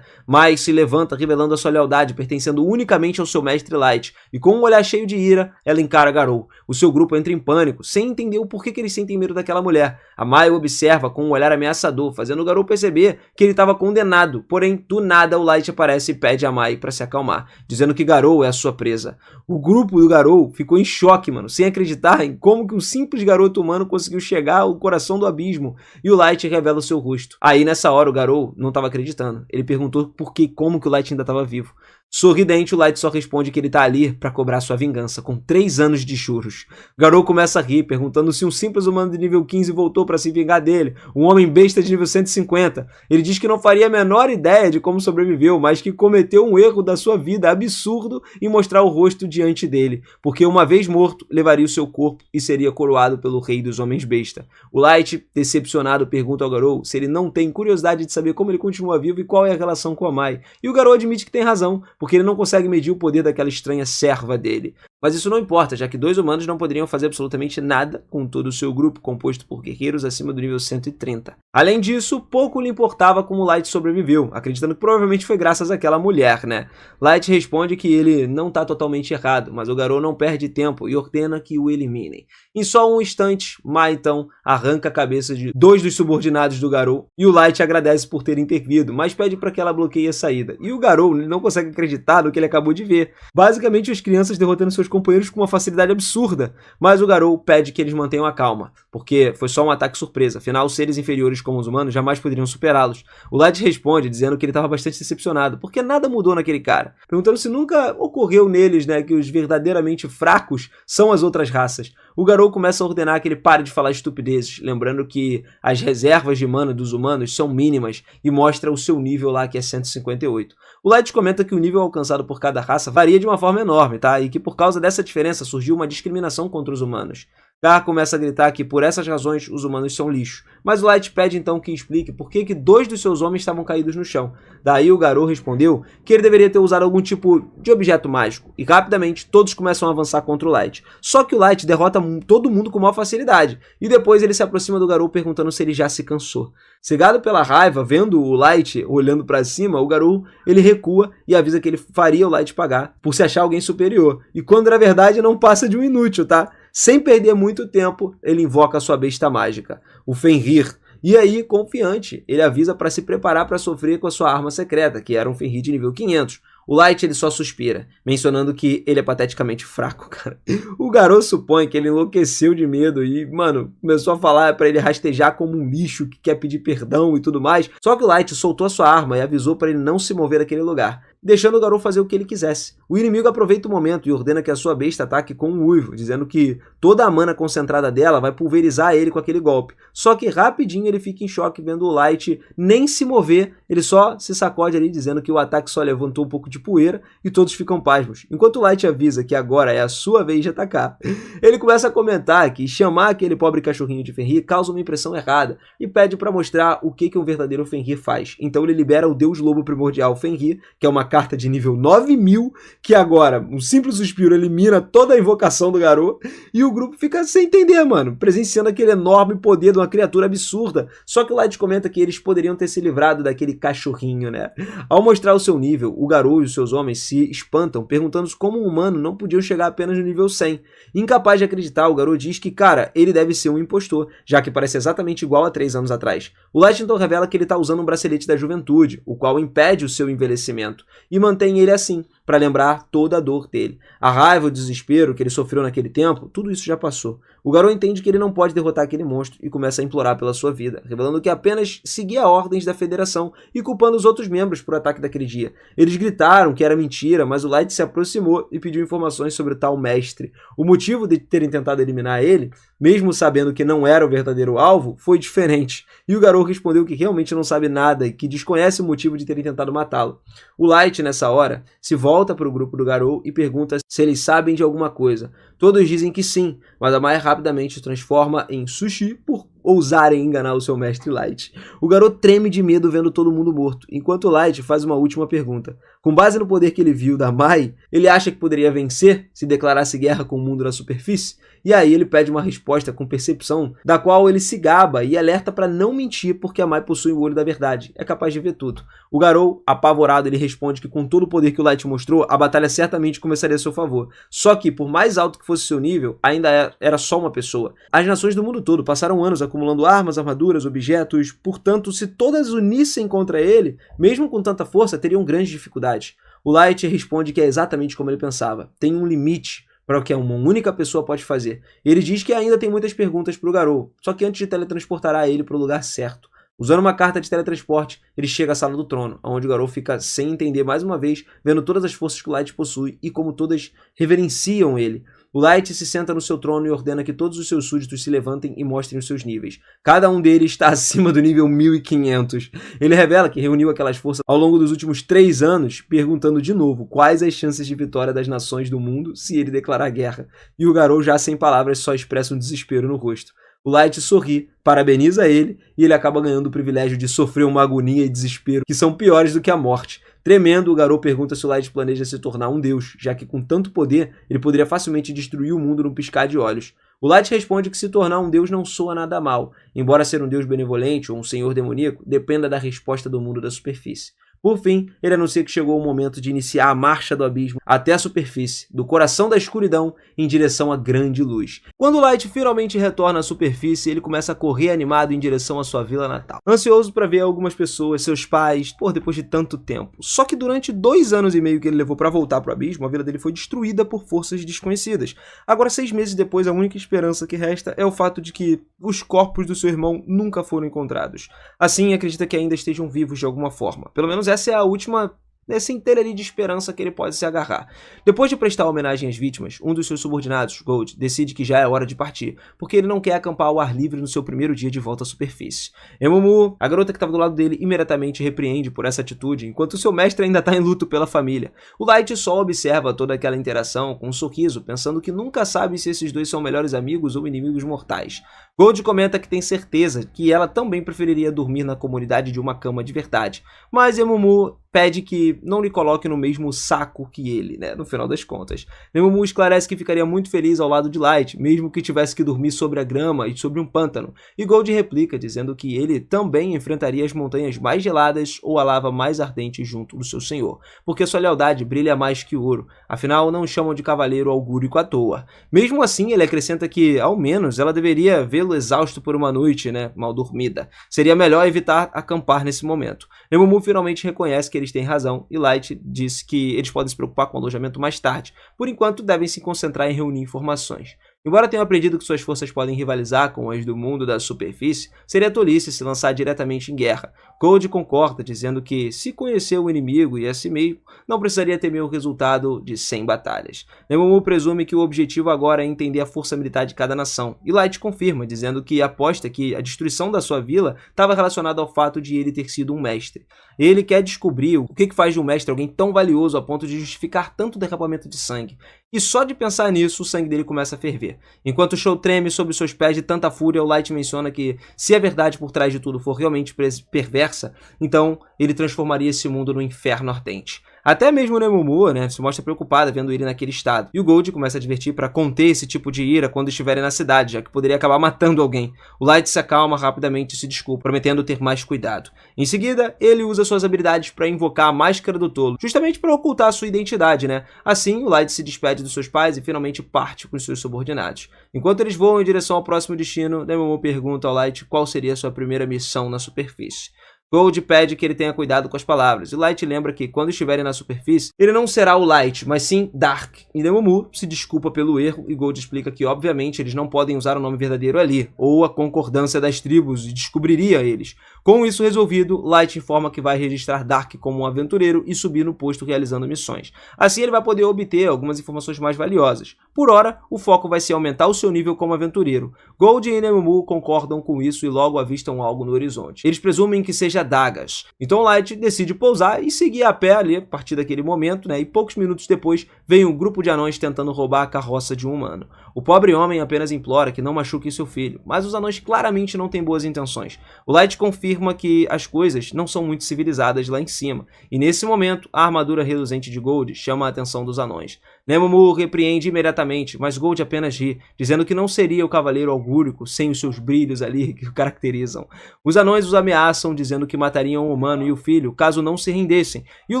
Mai se levanta, revelando a sua lealdade, pertencendo unicamente ao seu mestre Light, e com um olhar cheio de ira, ela encara Garou. O seu grupo entra em pânico, sem entender o porquê que eles sentem medo daquela mulher. A Mai o observa com um olhar ameaçador, fazendo o Garou perceber que ele estava condenado, porém, do nada o Light aparece e pede a Mai para se acalmar, dizendo que Garou é a sua presa. O grupo do Garou ficou em choque, mano, sem acreditar em como que um simples garoto humano conseguiu chegar ao coração do abismo, e o Light revela o seu rosto. Aí, nessa hora, o Garou não estava acreditando. Ele perguntou por que, como que o Light ainda estava vivo. Sorridente, o Light só responde que ele tá ali pra cobrar sua vingança, com 3 anos de churros. Garou começa a rir, perguntando se um simples humano de nível 15 voltou pra se vingar dele, um homem besta de nível 150. Ele diz que não faria a menor ideia de como sobreviveu, mas que cometeu um erro da sua vida absurdo em mostrar o rosto diante dele, porque uma vez morto, levaria o seu corpo e seria coroado pelo rei dos homens besta. O Light, decepcionado, pergunta ao Garou se ele não tem curiosidade de saber como ele continua vivo e qual é a relação com a Mai. E o Garou admite que tem razão, porque ele não consegue medir o poder daquela estranha serva dele. Mas isso não importa, já que 2 humanos não poderiam fazer absolutamente nada com todo o seu grupo, composto por guerreiros acima do nível 130. Além disso, pouco lhe importava como Light sobreviveu, acreditando que provavelmente foi graças àquela mulher, né? Light responde que ele não tá totalmente errado, mas o Garou não perde tempo e ordena que o eliminem. Em só um instante, Mai então arranca a cabeça de 2 dos subordinados do Garou, e o Light agradece por ter intervido, mas pede para que ela bloqueie a saída. E o Garou não consegue acreditar no que ele acabou de ver. Basicamente, as crianças derrotando seus companheiros com uma facilidade absurda, mas o Garou pede que eles mantenham a calma, porque foi só um ataque surpresa, afinal seres inferiores como os humanos jamais poderiam superá-los. O Light responde dizendo que ele estava bastante decepcionado, porque nada mudou naquele cara, perguntando se nunca ocorreu neles, né, que os verdadeiramente fracos são as outras raças. O Garou começa a ordenar que ele pare de falar estupidezes, lembrando que as reservas de mana dos humanos são mínimas e mostra o seu nível lá, que é 158. O Light comenta que o nível alcançado por cada raça varia de uma forma enorme, tá? E que por causa dessa diferença surgiu uma discriminação contra os humanos. Gar começa a gritar que por essas razões os humanos são lixo, mas o Light pede então que explique por que 2 dos seus homens estavam caídos no chão. Daí o Garou respondeu que ele deveria ter usado algum tipo de objeto mágico, e rapidamente todos começam a avançar contra o Light. Só que o Light derrota todo mundo com maior facilidade, e depois ele se aproxima do Garou perguntando se ele já se cansou. Cegado pela raiva, vendo o Light olhando pra cima, o Garou ele recua e avisa que ele faria o Light pagar por se achar alguém superior, e quando na verdade não passa de um inútil, tá? Sem perder muito tempo, ele invoca a sua besta mágica, o Fenrir. E aí, confiante, ele avisa para se preparar para sofrer com a sua arma secreta, que era um Fenrir de nível 500. O Light ele só suspira, mencionando que ele é pateticamente fraco, cara. O Garou supõe que ele enlouqueceu de medo e, mano, começou a falar para ele rastejar como um lixo que quer pedir perdão e tudo mais. Só que o Light soltou a sua arma e avisou para ele não se mover daquele lugar, deixando o Garou fazer o que ele quisesse. O inimigo aproveita o momento e ordena que a sua besta ataque com um uivo, dizendo que toda a mana concentrada dela vai pulverizar ele com aquele golpe. Só que rapidinho ele fica em choque vendo o Light nem se mover, ele só se sacode ali dizendo que o ataque só levantou um pouco de poeira e todos ficam pasmos, enquanto o Light avisa que agora é a sua vez de atacar. Ele começa a comentar que chamar aquele pobre cachorrinho de Fenrir causa uma impressão errada e pede para mostrar o que um verdadeiro Fenrir faz. Então ele libera o Deus Lobo Primordial Fenrir, que é uma carta de nível 9000, que agora, um simples suspiro elimina toda a invocação do Garou, e o grupo fica sem entender, mano, presenciando aquele enorme poder de uma criatura absurda. Só que o Light comenta que eles poderiam ter se livrado daquele cachorrinho, né? Ao mostrar o seu nível, o Garou e os seus homens se espantam, perguntando como um humano não podiam chegar apenas no nível 100. Incapaz de acreditar, o Garou diz que, cara, ele deve ser um impostor, já que parece exatamente igual a 3 anos atrás. O Light então revela que ele está usando um bracelete da juventude, o qual impede o seu envelhecimento, e mantém ele assim, para lembrar toda a dor dele. A raiva, o desespero que ele sofreu naquele tempo, tudo isso já passou. O Garou entende que ele não pode derrotar aquele monstro e começa a implorar pela sua vida, revelando que apenas seguia ordens da Federação e culpando os outros membros por ataque daquele dia. Eles gritaram que era mentira, mas o Light se aproximou e pediu informações sobre o tal mestre. O motivo de terem tentado eliminar ele, mesmo sabendo que não era o verdadeiro alvo, foi diferente. E o Garou respondeu que realmente não sabe nada e que desconhece o motivo de terem tentado matá-lo. O Light, nessa hora, se volta para o grupo do Garou e pergunta se eles sabem de alguma coisa. Todos dizem que sim, mas a Mai rapidamente se transforma em sushi por ousarem enganar o seu mestre Light. O Garou treme de medo vendo todo mundo morto, enquanto Light faz uma última pergunta. Com base no poder que ele viu da Mai, ele acha que poderia vencer se declarasse guerra com o mundo da superfície? E aí ele pede uma resposta com percepção, da qual ele se gaba e alerta para não mentir porque a Mai possui o olho da verdade, é capaz de ver tudo. O Garou, apavorado, ele responde que com todo o poder que o Light mostrou, a batalha certamente começaria a seu favor. Só que, por mais alto que fosse seu nível, ainda era só uma pessoa. As nações do mundo todo passaram anos acumulando armas, armaduras, objetos, portanto, se todas unissem contra ele, mesmo com tanta força, teriam grandes dificuldades. O Light responde que é exatamente como ele pensava. Tem um limite para o que uma única pessoa pode fazer. Ele diz que ainda tem muitas perguntas para o Garou, só que antes de teletransportar ele para o lugar certo. Usando uma carta de teletransporte, ele chega à Sala do Trono, onde o Garou fica sem entender mais uma vez, vendo todas as forças que o Light possui e como todas reverenciam ele. O Light se senta no seu trono e ordena que todos os seus súditos se levantem e mostrem os seus níveis. Cada um deles está acima do nível 1500. Ele revela que reuniu aquelas forças ao longo dos últimos 3 anos, perguntando de novo quais as chances de vitória das nações do mundo se ele declarar guerra. E o Garou, já sem palavras, só expressa um desespero no rosto. O Light sorri, parabeniza ele e ele acaba ganhando o privilégio de sofrer uma agonia e desespero que são piores do que a morte. Tremendo, o Garou pergunta se o Light planeja se tornar um deus, já que com tanto poder ele poderia facilmente destruir o mundo num piscar de olhos. O Light responde que se tornar um deus não soa nada mal, embora ser um deus benevolente ou um senhor demoníaco dependa da resposta do mundo da superfície. Por fim, ele anuncia que chegou o momento de iniciar a marcha do abismo até a superfície, do coração da escuridão em direção à grande luz. Quando Light finalmente retorna à superfície, ele começa a correr animado em direção à sua vila natal, ansioso para ver algumas pessoas, seus pais, depois de tanto tempo. Só que durante 2 anos e meio que ele levou para voltar para o abismo, a vila dele foi destruída por forças desconhecidas. Agora, 6 meses depois, a única esperança que resta é o fato de que os corpos do seu irmão nunca foram encontrados. Assim, acredita que ainda estejam vivos de alguma forma. Pelo menos essa é a última centelha ali de esperança que ele pode se agarrar. Depois de prestar homenagem às vítimas, um dos seus subordinados, Gold, decide que já é hora de partir, porque ele não quer acampar ao ar livre no seu primeiro dia de volta à superfície. Emumu, a garota que estava do lado dele, imediatamente repreende por essa atitude, enquanto seu mestre ainda está em luto pela família. O Light só observa toda aquela interação com um sorriso, pensando que nunca sabe se esses dois são melhores amigos ou inimigos mortais. Gold comenta que tem certeza que ela também preferiria dormir na comunidade de uma cama de verdade, mas Emumu pede que não lhe coloque no mesmo saco que ele, né, no final das contas. Emumu esclarece que ficaria muito feliz ao lado de Light, mesmo que tivesse que dormir sobre a grama e sobre um pântano, e Gold replica dizendo que ele também enfrentaria as montanhas mais geladas ou a lava mais ardente junto do seu senhor, porque sua lealdade brilha mais que ouro, afinal não chamam de cavaleiro augúrico à toa. Mesmo assim, ele acrescenta que, ao menos, ela deveria vê-lo exausto por uma noite, né, mal dormida. Seria melhor evitar acampar nesse momento. Emumu finalmente reconhece que eles têm razão e Light diz que eles podem se preocupar com o alojamento mais tarde. Por enquanto, devem se concentrar em reunir informações. Embora tenham aprendido que suas forças podem rivalizar com as do mundo da superfície, seria tolice se lançar diretamente em guerra. Gold concorda, dizendo que, se conhecer o inimigo e a si mesmo, não precisaria temer o resultado de 100 batalhas. Emumu presume que o objetivo agora é entender a força militar de cada nação, e Light confirma, dizendo que aposta que a destruição da sua vila estava relacionada ao fato de ele ter sido um mestre. Ele quer descobrir o que faz de um mestre alguém tão valioso a ponto de justificar tanto derramamento de sangue. E só de pensar nisso, o sangue dele começa a ferver. Enquanto o show treme sob seus pés de tanta fúria, o Light menciona que, se a verdade por trás de tudo for realmente perversa, então ele transformaria esse mundo no inferno ardente. Até mesmo o Emumu, né, se mostra preocupada vendo ele naquele estado. E o Gold começa a advertir para conter esse tipo de ira quando estiverem na cidade, já que poderia acabar matando alguém. O Light se acalma rapidamente e se desculpa, prometendo ter mais cuidado. Em seguida, ele usa suas habilidades para invocar a Máscara do Tolo, justamente para ocultar sua identidade, né? Assim, o Light se despede dos seus pais e finalmente parte com os seus subordinados. Enquanto eles voam em direção ao próximo destino, Emumu pergunta ao Light qual seria a sua primeira missão na superfície. Gold pede que ele tenha cuidado com as palavras, e Light lembra que, quando estiverem na superfície, ele não será o Light, mas sim Dark. E Nemomu se desculpa pelo erro, e Gold explica que, obviamente, eles não podem usar o nome verdadeiro ali, ou a concordância das tribos, e descobriria eles. Com isso resolvido, Light informa que vai registrar Dark como um aventureiro e subir no posto realizando missões. Assim ele vai poder obter algumas informações mais valiosas. Por hora, o foco vai ser aumentar o seu nível como aventureiro. Gold e Nemomu concordam com isso e logo avistam algo no horizonte. Eles presumem que seja Dagas. Então Light decide pousar e seguir a pé ali a partir daquele momento, né? E poucos minutos depois vem um grupo de anões tentando roubar a carroça de um humano. O pobre homem apenas implora que não machuque seu filho, mas os anões claramente não têm boas intenções. O Light confirma que as coisas não são muito civilizadas lá em cima, e nesse momento a armadura reluzente de Gold chama a atenção dos anões. Nemomu repreende imediatamente, mas Gold apenas ri, dizendo que não seria o cavaleiro augúrico sem os seus brilhos ali que o caracterizam. Os anões os ameaçam, dizendo que matariam o humano e o filho caso não se rendessem, e o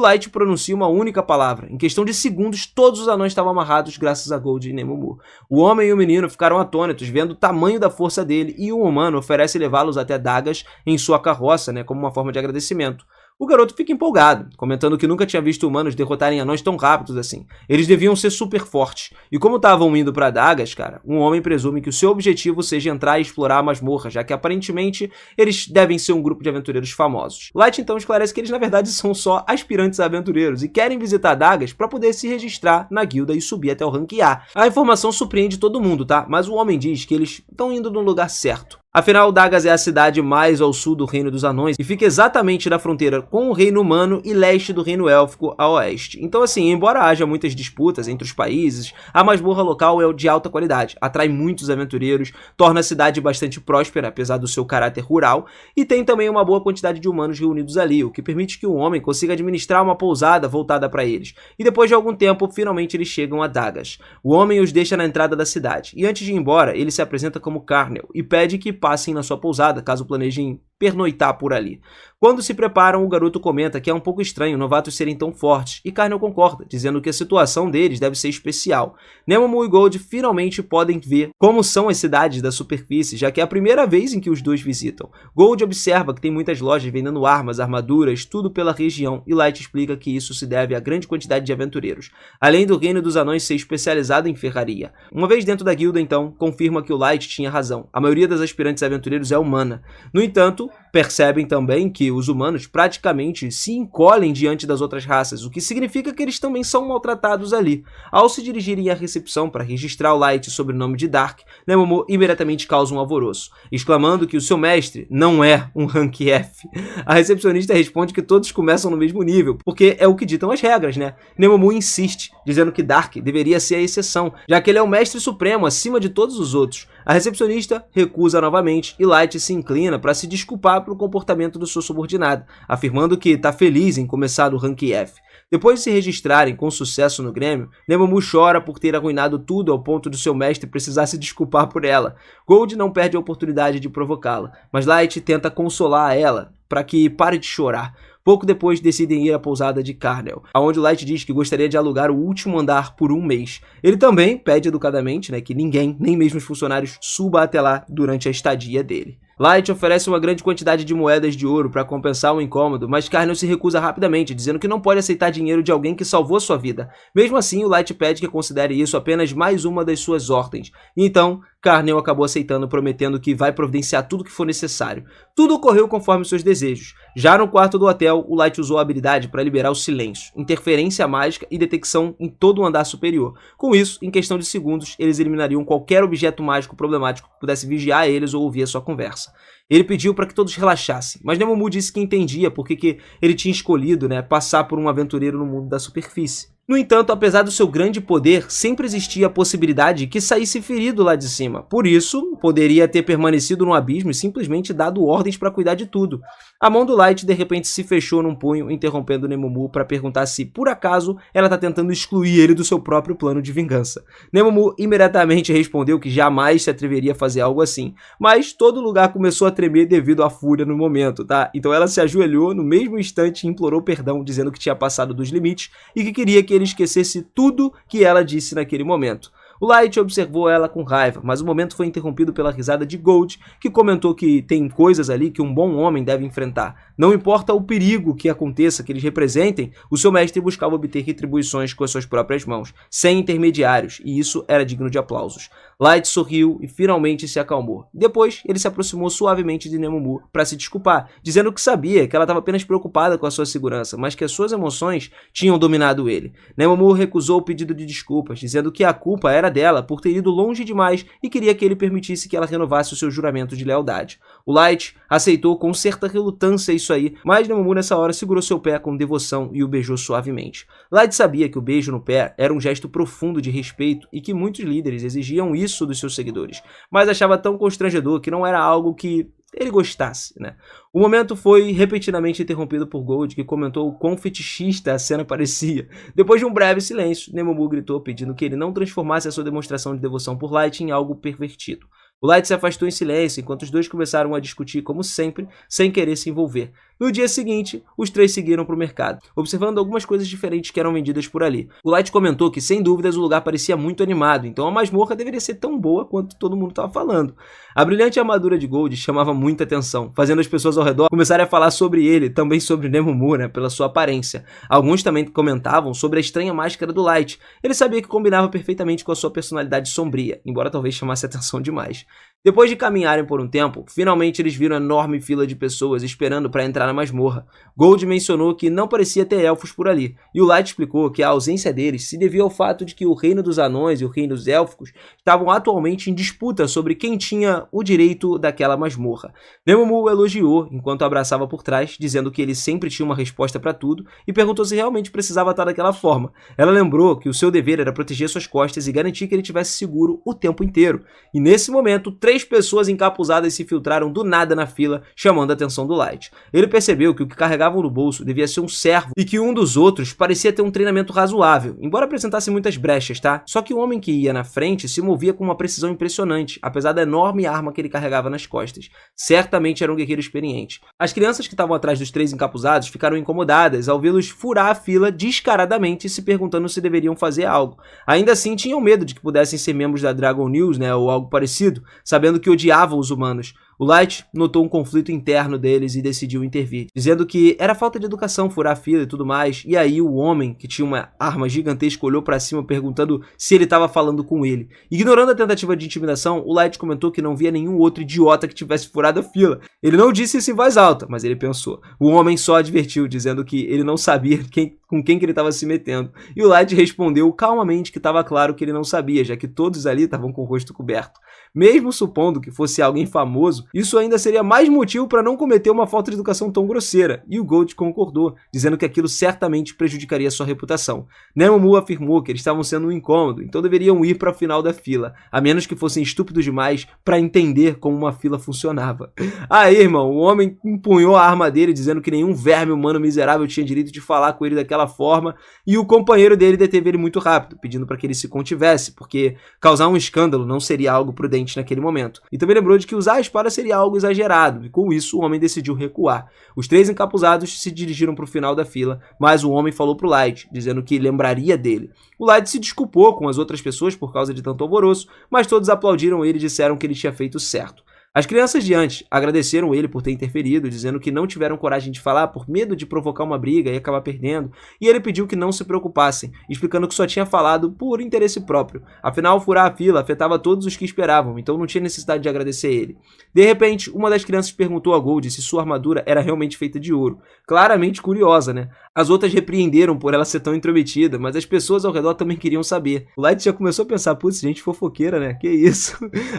Light pronuncia uma única palavra. Em questão de segundos, todos os anões estavam amarrados graças a Gold e Nemomu. O homem e o menino ficaram atônitos, vendo o tamanho da força dele, e o humano oferece levá-los até Dagas em sua carroça, né, como uma forma de agradecimento. O garoto fica empolgado, comentando que nunca tinha visto humanos derrotarem anões tão rápidos assim. Eles deviam ser super fortes. E como estavam indo para Dagas, cara, um homem presume que o seu objetivo seja entrar e explorar a masmorra, já que aparentemente eles devem ser um grupo de aventureiros famosos. Light então esclarece que eles na verdade são só aspirantes a aventureiros e querem visitar Dagas para poder se registrar na guilda e subir até o rank A. A informação surpreende todo mundo, tá? Mas o homem diz que eles estão indo no lugar certo. Afinal, Dagas é a cidade mais ao sul do Reino dos Anões e fica exatamente na fronteira com o Reino Humano e leste do Reino Élfico a oeste. Então assim, embora haja muitas disputas entre os países, a masmorra local é de alta qualidade, atrai muitos aventureiros, torna a cidade bastante próspera, apesar do seu caráter rural, e tem também uma boa quantidade de humanos reunidos ali, o que permite que o homem consiga administrar uma pousada voltada para eles. E depois de algum tempo, finalmente eles chegam a Dagas. O homem os deixa na entrada da cidade, e antes de ir embora, ele se apresenta como Carnel e pede que passem na sua pousada, caso planejem pernoitar por ali. Quando se preparam, o garoto comenta que é um pouco estranho novatos serem tão fortes, e Carnel concorda, dizendo que a situação deles deve ser especial. Nemomu e Gold finalmente podem ver como são as cidades da superfície, já que é a primeira vez em que os dois visitam. Gold observa que tem muitas lojas vendendo armas, armaduras, tudo pela região, e Light explica que isso se deve à grande quantidade de aventureiros, além do Reino dos Anões ser especializado em ferraria. Uma vez dentro da guilda, então, confirma que o Light tinha razão. A maioria das aspirantes aventureiros é humana. No entanto, percebem também que os humanos praticamente se encolhem diante das outras raças, o que significa que eles também são maltratados ali. Ao se dirigirem à recepção para registrar o Light sob o nome de Dark, Nemomu imediatamente causa um alvoroço, exclamando que o seu mestre não é um rank F. A recepcionista responde que todos começam no mesmo nível, porque é o que ditam as regras, né? Nemomu insiste, dizendo que Dark deveria ser a exceção, já que ele é o mestre supremo acima de todos os outros. A recepcionista recusa novamente e Light se inclina para se desculpar pelo comportamento do seu subordinado, afirmando que está feliz em começar o rank F. Depois de se registrarem com sucesso no Grêmio, Nemomu chora por ter arruinado tudo ao ponto do seu mestre precisar se desculpar por ela. Gold não perde a oportunidade de provocá-la, mas Light tenta consolar ela para que pare de chorar. Pouco depois decidem ir à pousada de Carnel, onde Light diz que gostaria de alugar o último andar por um mês. Ele também pede educadamente, que ninguém, nem mesmo os funcionários, suba até lá durante a estadia dele. Light oferece uma grande quantidade de moedas de ouro para compensar o incômodo, mas Carnel se recusa rapidamente, dizendo que não pode aceitar dinheiro de alguém que salvou sua vida. Mesmo assim, o Light pede que considere isso apenas mais uma das suas ordens. Então, Carnel acabou aceitando, prometendo que vai providenciar tudo que for necessário. Tudo ocorreu conforme seus desejos. Já no quarto do hotel, o Light usou a habilidade para liberar o silêncio, interferência mágica e detecção em todo o andar superior. Com isso, em questão de segundos, eles eliminariam qualquer objeto mágico problemático que pudesse vigiar eles ou ouvir a sua conversa. Ele pediu para que todos relaxassem, mas Nemomu disse que entendia porque ele tinha escolhido passar por um aventureiro no mundo da superfície. No entanto, apesar do seu grande poder, sempre existia a possibilidade de que saísse ferido lá de cima. Por isso, poderia ter permanecido no abismo e simplesmente dado ordens para cuidar de tudo. A mão do Light de repente se fechou num punho, interrompendo Nemomu para perguntar se, por acaso, ela está tentando excluir ele do seu próprio plano de vingança. Nemomu imediatamente respondeu que jamais se atreveria a fazer algo assim, mas todo lugar começou a tremer devido à fúria no momento, tá? Então ela se ajoelhou no mesmo instante e implorou perdão, dizendo que tinha passado dos limites e que queria que ele esquecesse tudo que ela disse naquele momento. O Light observou ela com raiva, mas o momento foi interrompido pela risada de Gold, que comentou que tem coisas ali que um bom homem deve enfrentar. Não importa o perigo que aconteça, que eles representem, o seu mestre buscava obter retribuições com as suas próprias mãos, sem intermediários, e isso era digno de aplausos. Light sorriu e finalmente se acalmou. Depois, ele se aproximou suavemente de Nemomu para se desculpar, dizendo que sabia que ela estava apenas preocupada com a sua segurança, mas que as suas emoções tinham dominado ele. Nemomu recusou o pedido de desculpas, dizendo que a culpa era dela por ter ido longe demais e queria que ele permitisse que ela renovasse o seu juramento de lealdade. O Light aceitou com certa relutância isso aí, mas Nemomu nessa hora segurou seu pé com devoção e o beijou suavemente. Light sabia que o beijo no pé era um gesto profundo de respeito e que muitos líderes exigiam isso dos seus seguidores, mas achava tão constrangedor que não era algo que ele gostasse, né? O momento foi repentinamente interrompido por Gold, que comentou o quão fetichista a cena parecia. Depois de um breve silêncio, Nemomu gritou pedindo que ele não transformasse a sua demonstração de devoção por Light em algo pervertido. O Light se afastou em silêncio, enquanto os dois começaram a discutir como sempre, sem querer se envolver. No dia seguinte, os três seguiram para o mercado, observando algumas coisas diferentes que eram vendidas por ali. O Light comentou que, sem dúvidas, o lugar parecia muito animado, então a masmorra deveria ser tão boa quanto todo mundo estava falando. A brilhante armadura de Gold chamava muita atenção, fazendo as pessoas ao redor começarem a falar sobre ele, também sobre Nemomu, né, pela sua aparência. Alguns também comentavam sobre a estranha máscara do Light. Ele sabia que combinava perfeitamente com a sua personalidade sombria, embora talvez chamasse atenção demais. Depois de caminharem por um tempo, finalmente eles viram uma enorme fila de pessoas esperando para entrar na masmorra. Gold mencionou que não parecia ter elfos por ali, e o Light explicou que a ausência deles se devia ao fato de que o reino dos anões e o reino dos élficos estavam atualmente em disputa sobre quem tinha o direito daquela masmorra. Nemomu o elogiou enquanto abraçava por trás, dizendo que ele sempre tinha uma resposta para tudo, e perguntou se realmente precisava estar daquela forma. Ela lembrou que o seu dever era proteger suas costas e garantir que ele estivesse seguro o tempo inteiro. E nesse momento, 3 pessoas encapuzadas se filtraram do nada na fila, chamando a atenção do Light. Ele percebeu que o que carregavam no bolso devia ser um servo e que um dos outros parecia ter um treinamento razoável, embora apresentasse muitas brechas, tá? Só que o homem que ia na frente se movia com uma precisão impressionante, apesar da enorme arma que ele carregava nas costas. Certamente era um guerreiro experiente. As crianças que estavam atrás dos 3 encapuzados ficaram incomodadas ao vê-los furar a fila descaradamente, se perguntando se deveriam fazer algo. Ainda assim, tinham medo de que pudessem ser membros da Dragon News, né, ou algo parecido, sabendo que odiavam os humanos. O Light notou um conflito interno deles e decidiu intervir, dizendo que era falta de educação furar a fila e tudo mais, e aí o homem, que tinha uma arma gigantesca, olhou pra cima perguntando se ele estava falando com ele. Ignorando a tentativa de intimidação, o Light comentou que não via nenhum outro idiota que tivesse furado a fila. Ele não disse isso em voz alta, mas ele pensou. O homem só advertiu, dizendo que ele não sabia com quem que ele estava se metendo, e o Light respondeu calmamente que estava claro que ele não sabia, já que todos ali estavam com o rosto coberto. Mesmo supondo que fosse alguém famoso, isso ainda seria mais motivo para não cometer uma falta de educação tão grosseira, e o Gold concordou, dizendo que aquilo certamente prejudicaria sua reputação. Nemomu afirmou que eles estavam sendo um incômodo, então deveriam ir para o final da fila, a menos que fossem estúpidos demais para entender como uma fila funcionava. Aí, irmão, o homem empunhou a arma dele, dizendo que nenhum verme humano miserável tinha direito de falar com ele daquela forma, e o companheiro dele deteve ele muito rápido, pedindo para que ele se contivesse, porque causar um escândalo não seria algo prudente naquele momento. E também lembrou de que usar a espada seria algo exagerado, e com isso o homem decidiu recuar. Os 3 encapuzados se dirigiram para o final da fila, mas o homem falou pro Light, dizendo que lembraria dele. O Light se desculpou com as outras pessoas por causa de tanto alvoroço, mas todos aplaudiram ele e disseram que ele tinha feito certo. As crianças de antes agradeceram ele por ter interferido, dizendo que não tiveram coragem de falar por medo de provocar uma briga e acabar perdendo, e ele pediu que não se preocupassem, explicando que só tinha falado por interesse próprio. Afinal, furar a fila afetava todos os que esperavam, então não tinha necessidade de agradecer ele. De repente, uma das crianças perguntou a Gold se sua armadura era realmente feita de ouro. Claramente curiosa, né? As outras repreenderam por ela ser tão intrometida, mas as pessoas ao redor também queriam saber. O Light já começou a pensar, putz, gente fofoqueira, né? Que isso?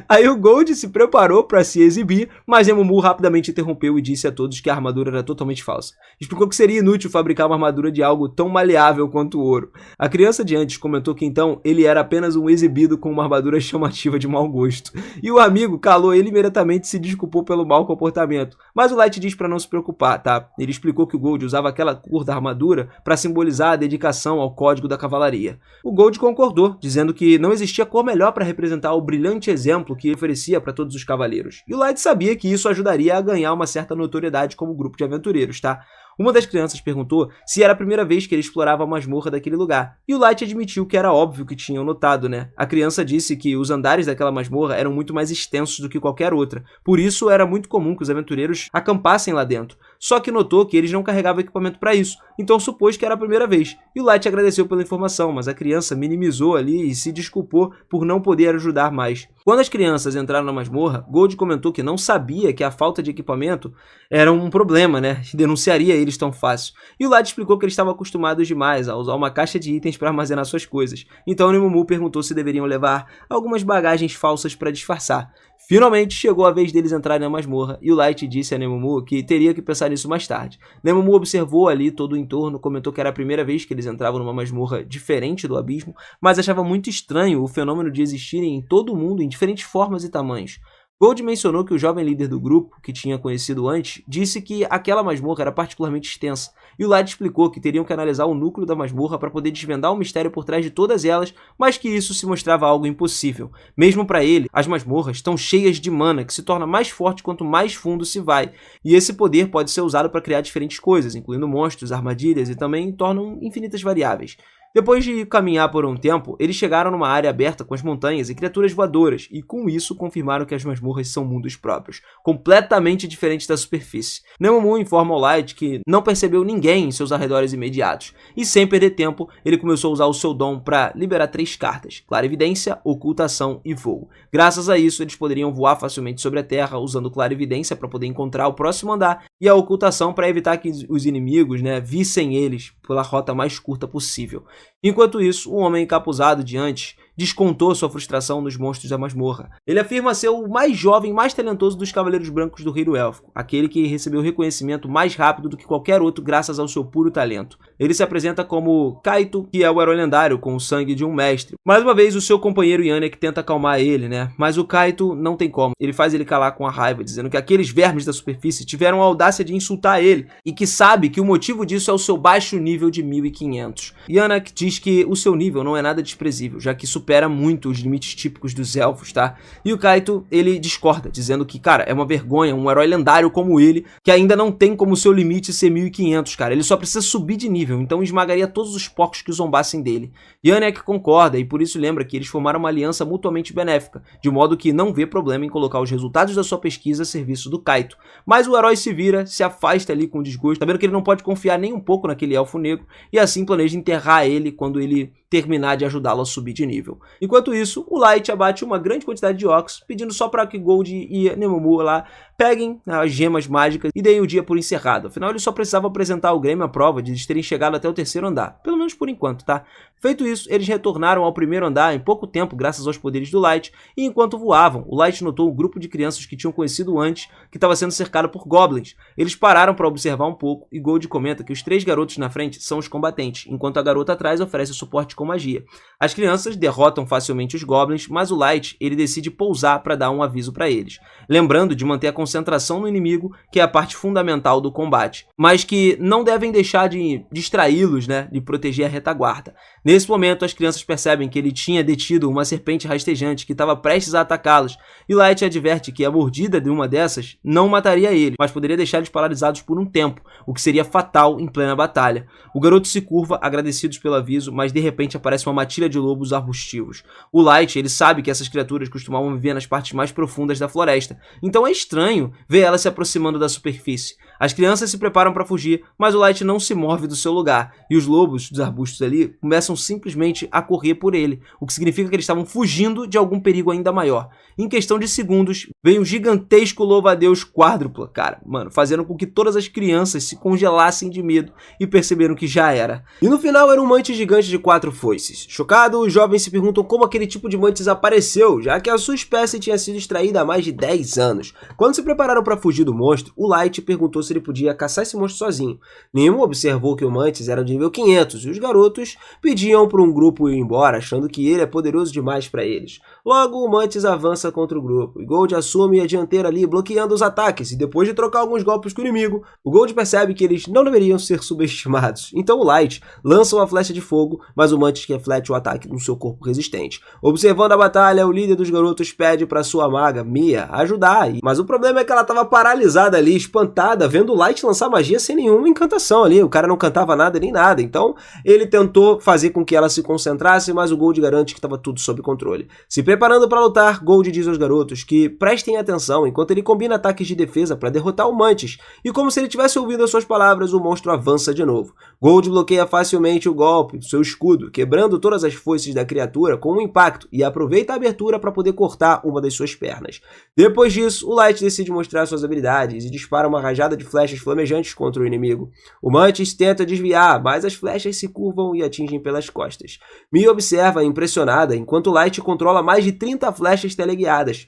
Aí o Gold se preparou para se exibir, mas Nemomu rapidamente interrompeu e disse a todos que a armadura era totalmente falsa. Explicou que seria inútil fabricar uma armadura de algo tão maleável quanto o ouro. A criança de antes comentou que então ele era apenas um exibido com uma armadura chamativa de mau gosto. E o amigo calou ele imediatamente e se desculpou pelo mau comportamento. Mas o Light diz para não se preocupar, tá? Ele explicou que o Gold usava aquela cor da armadura para simbolizar a dedicação ao código da cavalaria. O Gold concordou, dizendo que não existia cor melhor para representar o brilhante exemplo que ele oferecia para todos os cavaleiros. E o Light sabia que isso ajudaria a ganhar uma certa notoriedade como grupo de aventureiros, tá? Uma das crianças perguntou se era a primeira vez que ele explorava a masmorra daquele lugar, e o Light admitiu que era óbvio que tinham notado, né? A criança disse que os andares daquela masmorra eram muito mais extensos do que qualquer outra, por isso era muito comum que os aventureiros acampassem lá dentro. Só que notou que eles não carregavam equipamento para isso, então supôs que era a primeira vez. E o Light agradeceu pela informação, mas a criança minimizou ali e se desculpou por não poder ajudar mais. Quando as crianças entraram na masmorra, Gold comentou que não sabia que a falta de equipamento era um problema, né? Denunciaria eles tão fácil. E o Light explicou que eles estavam acostumados demais a usar uma caixa de itens para armazenar suas coisas. Então Nemumu perguntou se deveriam levar algumas bagagens falsas para disfarçar. Finalmente chegou a vez deles entrarem na masmorra e o Light disse a Nemumu que teria que pensar nisso mais tarde. Nemumu observou ali todo o entorno, comentou que era a primeira vez que eles entravam numa masmorra diferente do abismo, mas achava muito estranho o fenômeno de existirem em todo o mundo em diferentes formas e tamanhos. Gold mencionou que o jovem líder do grupo, que tinha conhecido antes, disse que aquela masmorra era particularmente extensa, e o Light explicou que teriam que analisar o núcleo da masmorra para poder desvendar o mistério por trás de todas elas, mas que isso se mostrava algo impossível. Mesmo para ele, as masmorras estão cheias de mana, que se torna mais forte quanto mais fundo se vai, e esse poder pode ser usado para criar diferentes coisas, incluindo monstros, armadilhas e também tornam infinitas variáveis. Depois de caminhar por um tempo, eles chegaram numa área aberta com as montanhas e criaturas voadoras, e com isso confirmaram que as masmorras são mundos próprios, completamente diferentes da superfície. Nemumu informa ao Light que não percebeu ninguém em seus arredores imediatos, e sem perder tempo, ele começou a usar o seu dom para liberar 3 cartas: Clarividência, Ocultação e Voo. Graças a isso, eles poderiam voar facilmente sobre a Terra, usando Clarividência para poder encontrar o próximo andar, e a Ocultação para evitar que os inimigos, vissem eles pela rota mais curta possível. Enquanto isso, o homem encapuzado de antes descontou sua frustração nos monstros da masmorra. Ele afirma ser o mais jovem e mais talentoso dos Cavaleiros Brancos do Reino Élfico, aquele que recebeu reconhecimento mais rápido do que qualquer outro graças ao seu puro talento. Ele se apresenta como Kaito, que é o herói lendário com o sangue de um mestre. Mais uma vez, o seu companheiro Yannick tenta acalmar ele, mas o Kaito não tem como. Ele faz ele calar com a raiva, dizendo que aqueles vermes da superfície tiveram a audácia de insultar ele e que sabe que o motivo disso é o seu baixo nível de 1500. Yannick diz que o seu nível não é nada desprezível, já que supera muito os limites típicos dos elfos, tá? E o Kaito, ele discorda, dizendo que, cara, é uma vergonha um herói lendário como ele, que ainda não tem como seu limite ser 1500, cara. Ele só precisa subir de nível, então esmagaria todos os porcos que zombassem dele. Yannick concorda e por isso lembra que eles formaram uma aliança mutuamente benéfica, de modo que não vê problema em colocar os resultados da sua pesquisa a serviço do Kaito. Mas o herói se vira, se afasta ali com desgosto, sabendo que ele não pode confiar nem um pouco naquele elfo negro, e assim planeja enterrar ele quando ele terminar de ajudá-lo a subir de nível. Enquanto isso, o Light abate uma grande quantidade de orcs, pedindo só para que Gold e Nemumu lá peguem as gemas mágicas e deem o dia por encerrado. Afinal, ele só precisava apresentar ao Grêmio a prova de eles terem chegado até o 3º andar, pelo menos por enquanto, tá? Feito isso, eles retornaram ao 1º andar em pouco tempo, graças aos poderes do Light, e enquanto voavam, o Light notou um grupo de crianças que tinham conhecido antes, que estava sendo cercado por goblins. Eles pararam para observar um pouco, e Gold comenta que os 3 garotos na frente são os combatentes, enquanto a garota atrás oferece suporte com magia. As crianças derrotam facilmente os goblins, mas o Light, ele decide pousar para dar um aviso para eles, lembrando de manter a concentração no inimigo, que é a parte fundamental do combate, mas que não devem deixar de distraí-los, de proteger a retaguarda. Nesse momento, as crianças percebem que ele tinha detido uma serpente rastejante que estava prestes a atacá-los, e Light adverte que a mordida de uma dessas não mataria eles, mas poderia deixar eles paralisados por um tempo, o que seria fatal em plena batalha. O garoto se curva, agradecidos pelo aviso, mas de repente aparece uma matilha de lobos arbustivos. O Light, ele sabe que essas criaturas costumavam viver nas partes mais profundas da floresta, então é estranho ver elas se aproximando da superfície. As crianças se preparam para fugir, mas o Light não se move do seu lugar, e os lobos dos arbustos ali começam simplesmente a correr por ele, o que significa que eles estavam fugindo de algum perigo ainda maior. Em questão de segundos, veio um gigantesco louva-a-Deus quádrupla, cara, fazendo com que todas as crianças se congelassem de medo e perceberam que já era. E no final era um mantis gigante de 4 foices. Chocado, os jovens se perguntam como aquele tipo de mantis apareceu, já que a sua espécie tinha sido extraída há mais de 10 anos. Quando se prepararam para fugir do monstro, o Light perguntou se ele podia caçar esse monstro sozinho. Nemo observou que o mantis era de nível 500 e os garotos pediam para um grupo ir embora, achando que ele é poderoso demais para eles. Logo, o mantis avança contra o grupo e Gold assume a dianteira ali, bloqueando os ataques, e depois de trocar alguns golpes com o inimigo, o Gold percebe que eles não deveriam ser subestimados. Então o Light lança uma flecha de fogo, mas o mantis reflete o ataque no seu corpo resistente. Observando a batalha, o líder dos garotos pede para sua maga, Mia, ajudar, mas o problema é que ela estava paralisada ali, espantada, vendo vendo o Light lançar magia sem nenhuma encantação ali, o cara não cantava nada nem nada, então ele tentou fazer com que ela se concentrasse, mas o Gold garante que estava tudo sob controle. Se preparando para lutar, Gold diz aos garotos que prestem atenção enquanto ele combina ataques de defesa para derrotar o Mantis, e como se ele tivesse ouvido as suas palavras, o monstro avança de novo. Gold bloqueia facilmente o golpe do seu escudo, quebrando todas as foices da criatura com um impacto, e aproveita a abertura para poder cortar uma das suas pernas. Depois disso, o Light decide mostrar suas habilidades e dispara uma rajada de flechas flamejantes contra o inimigo. O Mantis tenta desviar, mas as flechas se curvam e atingem pelas costas. Mia observa, impressionada, enquanto o Light controla mais de 30 flechas teleguiadas,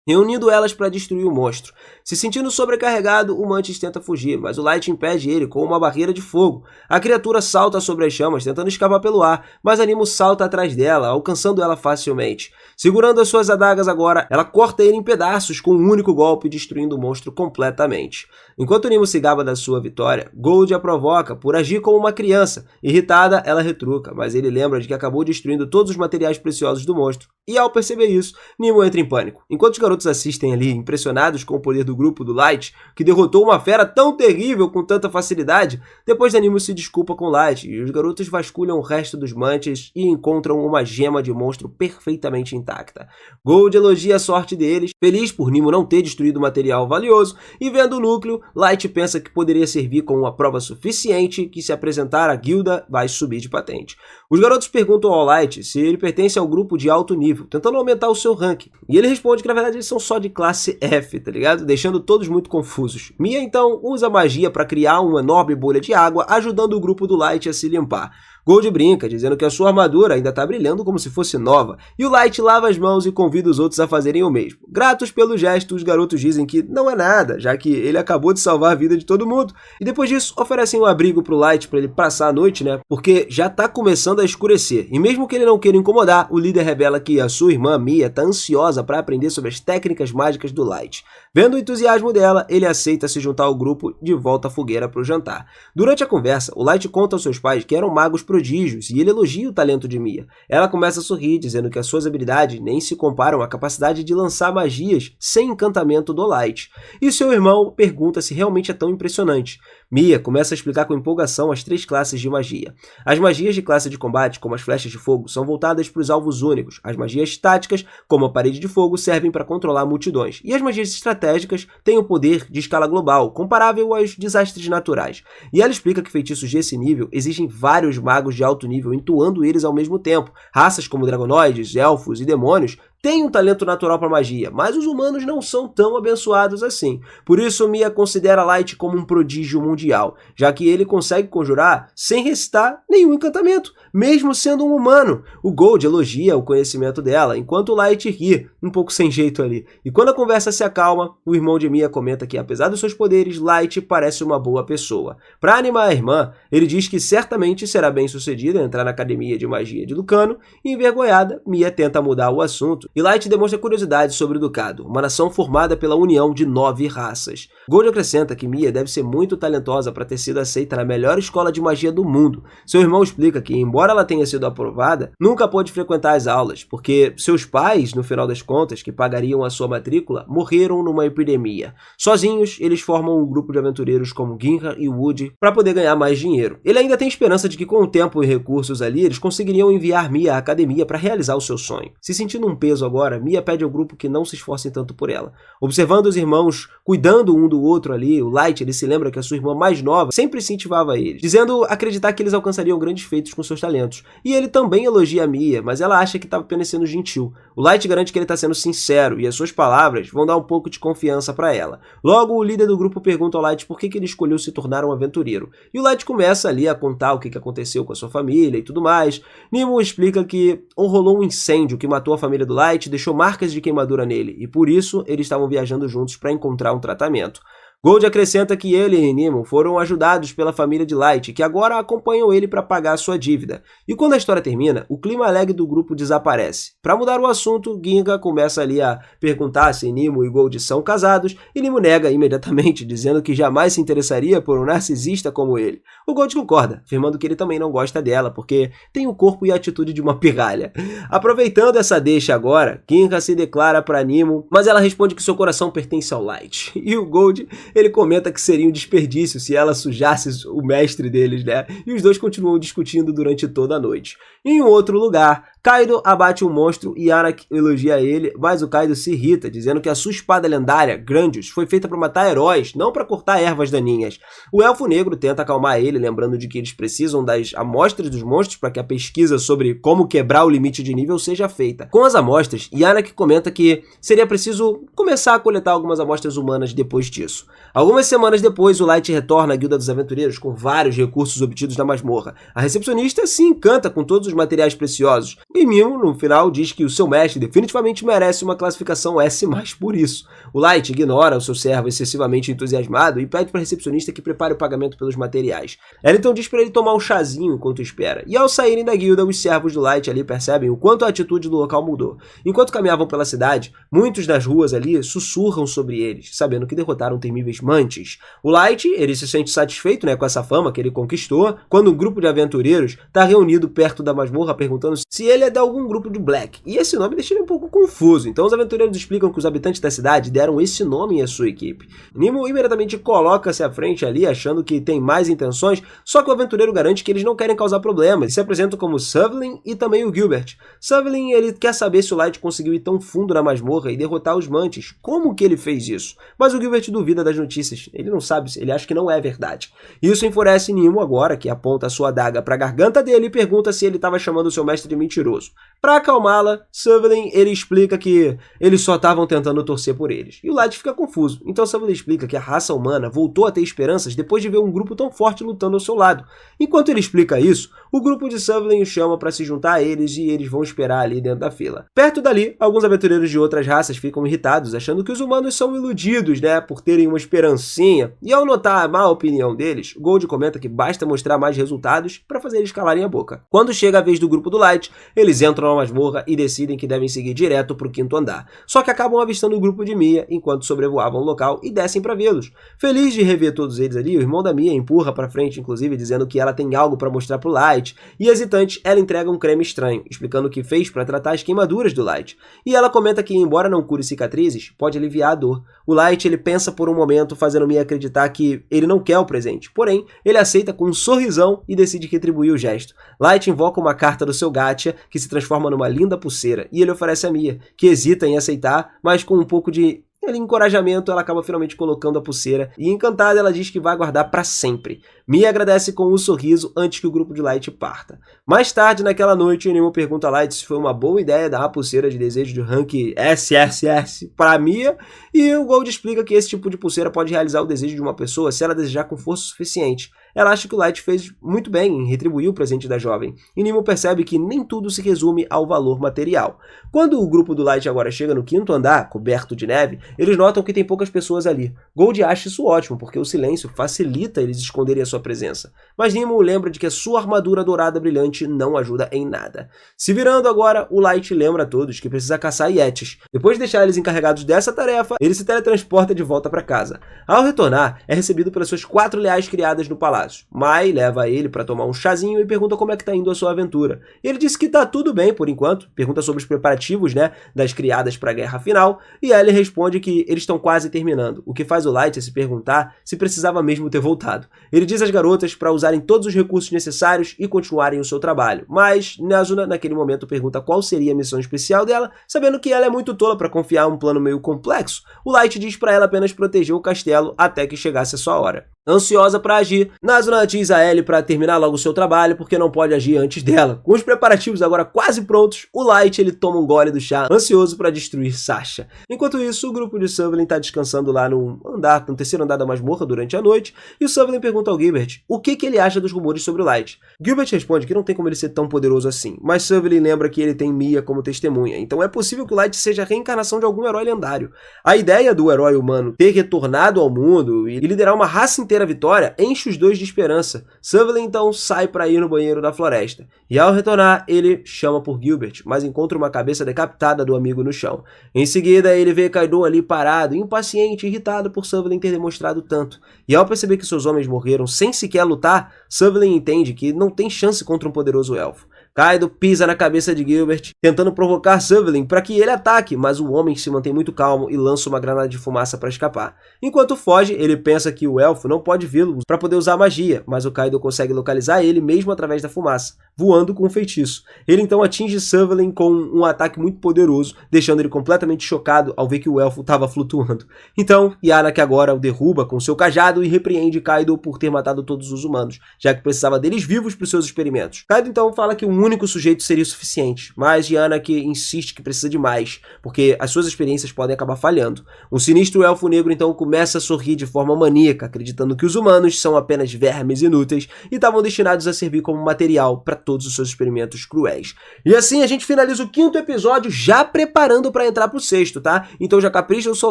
reunindo elas para destruir o monstro. Se sentindo sobrecarregado, o Mantis tenta fugir, mas o Light impede ele com uma barreira de fogo. A criatura salta sobre as chamas, tentando escapar pelo ar, mas Anemo salta atrás dela, alcançando ela facilmente. Segurando as suas adagas agora, ela corta ele em pedaços com um único golpe, destruindo o monstro completamente. Enquanto Anemo se gaba da sua vitória, Gold a provoca por agir como uma criança. Irritada, ela retruca, mas ele lembra de que acabou destruindo todos os materiais preciosos do monstro. E ao perceber isso, Nemo entra em pânico. Enquanto os garotos assistem ali, impressionados com o poder do grupo do Light, que derrotou uma fera tão terrível com tanta facilidade, depois Nemo se desculpa com Light, e os garotos vasculham o resto dos Mantis e encontram uma gema de monstro perfeitamente intacta. Gold elogia a sorte deles, feliz por Nemo não ter destruído material valioso, e vendo o núcleo, Light pensa que poderia servir como uma prova suficiente que, se apresentar à guilda, vai subir de patente. Os garotos perguntam ao Light se ele pertence ao grupo de alto nível, tentando aumentar o seu ranking, e ele responde que na verdade eles são só de classe F, tá ligado? Deixando todos muito confusos. Mia então usa magia para criar uma enorme bolha de água, ajudando o grupo do Light a se limpar. Gold brinca, dizendo que a sua armadura ainda está brilhando como se fosse nova, e o Light lava as mãos e convida os outros a fazerem o mesmo. Gratos pelo gesto, os garotos dizem que não é nada, já que ele acabou de salvar a vida de todo mundo, e depois disso oferecem um abrigo pro Light para ele passar a noite, né, porque já tá começando a escurecer, e mesmo que ele não queira incomodar, o líder revela que a sua irmã Mia tá ansiosa para aprender sobre as técnicas mágicas do Light. Vendo o entusiasmo dela, ele aceita se juntar ao grupo de volta à fogueira para o jantar. Durante a conversa, o Light conta aos seus pais que eram magos prodígios e ele elogia o talento de Mia. Ela começa a sorrir, dizendo que as suas habilidades nem se comparam à capacidade de lançar magias sem encantamento do Light. E seu irmão pergunta se realmente é tão impressionante. Mia começa a explicar com empolgação as 3 classes de magia. As magias de classe de combate, como as flechas de fogo, são voltadas para os alvos únicos. As magias táticas, como a parede de fogo, servem para controlar multidões. E as magias estratégicas têm o poder de escala global, comparável aos desastres naturais. E ela explica que feitiços desse nível exigem vários magos de alto nível, entoando eles ao mesmo tempo. Raças como dragonoides, elfos e demônios têm um talento natural para magia, mas os humanos não são tão abençoados assim. Por isso, Mia considera Light como um prodígio mundial, já que ele consegue conjurar sem recitar nenhum encantamento, mesmo sendo um humano. O Gold elogia o conhecimento dela, enquanto o Light ri, um pouco sem jeito ali. E quando a conversa se acalma, o irmão de Mia comenta que, apesar dos seus poderes, Light parece uma boa pessoa. Para animar a irmã, ele diz que certamente será bem sucedida em entrar na academia de magia de Lucano, e envergonhada, Mia tenta mudar o assunto, e Light demonstra curiosidade sobre o Ducado, uma nação formada pela união de 9 raças. Gold acrescenta que Mia deve ser muito talentosa para ter sido aceita na melhor escola de magia do mundo. Seu irmão explica que, embora ela tenha sido aprovada, nunca pôde frequentar as aulas, porque seus pais, no final das contas, que pagariam a sua matrícula, morreram numa epidemia. Sozinhos, eles formam um grupo de aventureiros como Ginra e Woody para poder ganhar mais dinheiro. Ele ainda tem esperança de que, com o tempo e recursos ali, eles conseguiriam enviar Mia à academia para realizar o seu sonho. Se sentindo um peso agora, Mia pede ao grupo que não se esforcem tanto por ela. Observando os irmãos cuidando um do outro ali, o Light ele se lembra que a sua irmã mais nova sempre incentivava eles, dizendo acreditar que eles alcançariam grandes feitos com seus talentos. E ele também elogia a Mia, mas ela acha que está apenas sendo gentil. O Light garante que ele está sendo sincero e as suas palavras vão dar um pouco de confiança para ela. Logo, o líder do grupo pergunta ao Light por que ele escolheu se tornar um aventureiro. E o Light começa ali a contar o que aconteceu com a sua família e tudo mais. Nemo explica que rolou um incêndio que matou a família do Light, deixou marcas de queimadura nele, e por isso eles estavam viajando juntos para encontrar um tratamento. Gold acrescenta que ele e Nemo foram ajudados pela família de Light, que agora acompanham ele para pagar sua dívida. E quando a história termina, o clima alegre do grupo desaparece. Para mudar o assunto, Ginga começa ali a perguntar se Nemo e Gold são casados, e Nemo nega imediatamente, dizendo que jamais se interessaria por um narcisista como ele. O Gold concorda, afirmando que ele também não gosta dela, porque tem o corpo e a atitude de uma pirralha. Aproveitando essa deixa agora, Ginga se declara para Nemo, mas ela responde que seu coração pertence ao Light. E o Gold ele comenta que seria um desperdício se ela sujasse o mestre deles, né? E os dois continuam discutindo durante toda a noite. Em um outro lugar, Kaido abate um monstro e Anak elogia ele, mas o Kaido se irrita, dizendo que a sua espada lendária, Grandius, foi feita para matar heróis, não para cortar ervas daninhas. O Elfo Negro tenta acalmar ele, lembrando de que eles precisam das amostras dos monstros para que a pesquisa sobre como quebrar o limite de nível seja feita. Com as amostras, Yanak comenta que seria preciso começar a coletar algumas amostras humanas depois disso. Algumas semanas depois, o Light retorna à Guilda dos Aventureiros com vários recursos obtidos na masmorra. A recepcionista se encanta com todos os materiais preciosos. E Mimo, no final, diz que o seu mestre definitivamente merece uma classificação S+, por isso. O Light ignora o seu servo excessivamente entusiasmado e pede para a recepcionista que prepare o pagamento pelos materiais. Ela então diz para ele tomar um chazinho enquanto espera. E ao saírem da guilda, os servos do Light ali percebem o quanto a atitude do local mudou. Enquanto caminhavam pela cidade, muitos das ruas ali sussurram sobre eles, sabendo que derrotaram temíveis mantes. O Light, ele se sente satisfeito, né, com essa fama que ele conquistou, quando um grupo de aventureiros está reunido perto da masmorra perguntando se ele é de algum grupo de Black. E esse nome deixa ele um pouco confuso. Então os aventureiros explicam que os habitantes da cidade deram esse nome à sua equipe. Nimo imediatamente coloca-se à frente ali, achando que tem mais intenções, só que o aventureiro garante que eles não querem causar problemas. Eles se apresentam como Suvelin e também o Gilbert. Suvelin, ele quer saber se o Light conseguiu ir tão fundo na masmorra e derrotar os mantes. Como que ele fez isso? Mas o Gilbert duvida das notícias. Ele não sabe, ele acha que não é verdade. Isso enfurece Nimo agora, que aponta a sua adaga para a garganta dele e pergunta se ele estava chamando o seu mestre de mentiroso. Para acalmá-la, Suvelin, ele explica que eles só estavam tentando torcer por eles. E o Light fica confuso. Então Suvelin explica que a raça humana voltou a ter esperanças depois de ver um grupo tão forte lutando ao seu lado. Enquanto ele explica isso, o grupo de Suvelin o chama para se juntar a eles e eles vão esperar ali dentro da fila. Perto dali, alguns aventureiros de outras raças ficam irritados, achando que os humanos são iludidos, né, por terem uma esperancinha. E ao notar a má opinião deles, Gold comenta que basta mostrar mais resultados para fazer eles calarem a boca. Quando chega a vez do grupo do Light, eles entram na masmorra e decidem que devem seguir direto para o 5º andar. Só que acabam avistando o grupo de Mia enquanto sobrevoavam o local e descem para vê-los. Feliz de rever todos eles ali, o irmão da Mia empurra para frente, inclusive dizendo que ela tem algo para mostrar pro Light, e hesitante, ela entrega um creme estranho, explicando o que fez para tratar as queimaduras do Light. E ela comenta que, embora não cure cicatrizes, pode aliviar a dor. O Light, ele pensa por um momento, fazendo Mia acreditar que ele não quer o presente, porém, ele aceita com um sorrisão e decide retribuir o gesto. Light invoca uma carta do seu gacha, que se transforma numa linda pulseira, e ele oferece a Mia, que hesita em aceitar, mas com um pouco de encorajamento, ela acaba finalmente colocando a pulseira e, encantada, ela diz que vai guardar para sempre. Mia agradece com um sorriso antes que o grupo de Light parta. Mais tarde, naquela noite, Nemo pergunta a Light se foi uma boa ideia dar a pulseira de desejo de rank SSS para Mia, e o Gold explica que esse tipo de pulseira pode realizar o desejo de uma pessoa se ela desejar com força suficiente. Ela acha que o Light fez muito bem em retribuir o presente da jovem, e Nemo percebe que nem tudo se resume ao valor material. Quando o grupo do Light agora chega no 5º andar, coberto de neve, eles notam que tem poucas pessoas ali. Gold acha isso ótimo, porque o silêncio facilita eles esconderem a sua presença. Mas Nemo lembra de que a sua armadura dourada brilhante não ajuda em nada. Se virando agora, o Light lembra a todos que precisa caçar Yetis. Depois de deixar eles encarregados dessa tarefa, ele se teletransporta de volta para casa. Ao retornar, é recebido pelas suas 4 leais criadas no palácio. Mai leva ele para tomar um chazinho e pergunta como é que tá indo a sua aventura. Ele diz que tá tudo bem por enquanto, pergunta sobre os preparativos, né, das criadas para a guerra final, e Ellie responde que eles estão quase terminando, o que faz o Light se perguntar se precisava mesmo ter voltado. Ele diz às garotas para usarem todos os recursos necessários e continuarem o seu trabalho, mas Nazuna naquele momento pergunta qual seria a missão especial dela, sabendo que ela é muito tola para confiar um plano meio complexo. O Light diz para ela apenas proteger o castelo até que chegasse a sua hora. Ansiosa para agir, Nazuna diz a Ellie para terminar logo o seu trabalho porque não pode agir antes dela. Com os preparativos agora quase prontos, o Light ele toma um gole do chá, ansioso para destruir Sasha. Enquanto isso, o grupo de Suvelin está descansando lá no 3º andar da masmorra durante a noite, e o Suvelin pergunta ao Gilbert o que ele acha dos rumores sobre o Light. Gilbert responde que não tem como ele ser tão poderoso assim, mas Suvelin lembra que ele tem Mia como testemunha, então é possível que o Light seja a reencarnação de algum herói lendário. A ideia do herói humano ter retornado ao mundo e liderar uma raça inteira à vitória enche os dois de esperança. Suvelin então sai para ir no banheiro da floresta, e ao retornar ele chama por Gilbert, mas encontra uma cabeça decapitada do amigo no chão. Em seguida ele vê Kaido ali parado, impaciente e irritado por Suvelin ter demonstrado tanto, e ao perceber que seus homens morreram sem sequer lutar, Suvelin entende que não tem chance contra um poderoso elfo. Kaido pisa na cabeça de Gilbert, tentando provocar Sutherland para que ele ataque, mas o homem se mantém muito calmo e lança uma granada de fumaça para escapar. Enquanto foge, ele pensa que o elfo não pode vê-lo para poder usar magia, mas o Kaido consegue localizar ele mesmo através da fumaça, voando com um feitiço. Ele então atinge Sutherland com um ataque muito poderoso, deixando ele completamente chocado ao ver que o elfo estava flutuando. Então, Yanaki agora o derruba com seu cajado e repreende Kaido por ter matado todos os humanos, já que precisava deles vivos para os seus experimentos. Kaido então fala que um único sujeito seria o suficiente, mas Yanaki insiste que precisa de mais, porque as suas experiências podem acabar falhando. O sinistro elfo negro então começa a sorrir de forma maníaca, acreditando que os humanos são apenas vermes inúteis e estavam destinados a servir como material para todos os seus experimentos cruéis. E assim a gente finaliza o 5º episódio, já preparando para entrar pro 6º, tá? Então já capricha o seu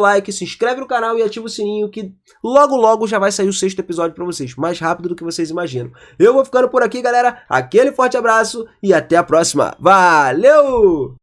like, se inscreve no canal e ativa o sininho que logo logo já vai sair o 6º episódio para vocês, mais rápido do que vocês imaginam. Eu vou ficando por aqui, galera. Aquele forte abraço e até a próxima. Valeu!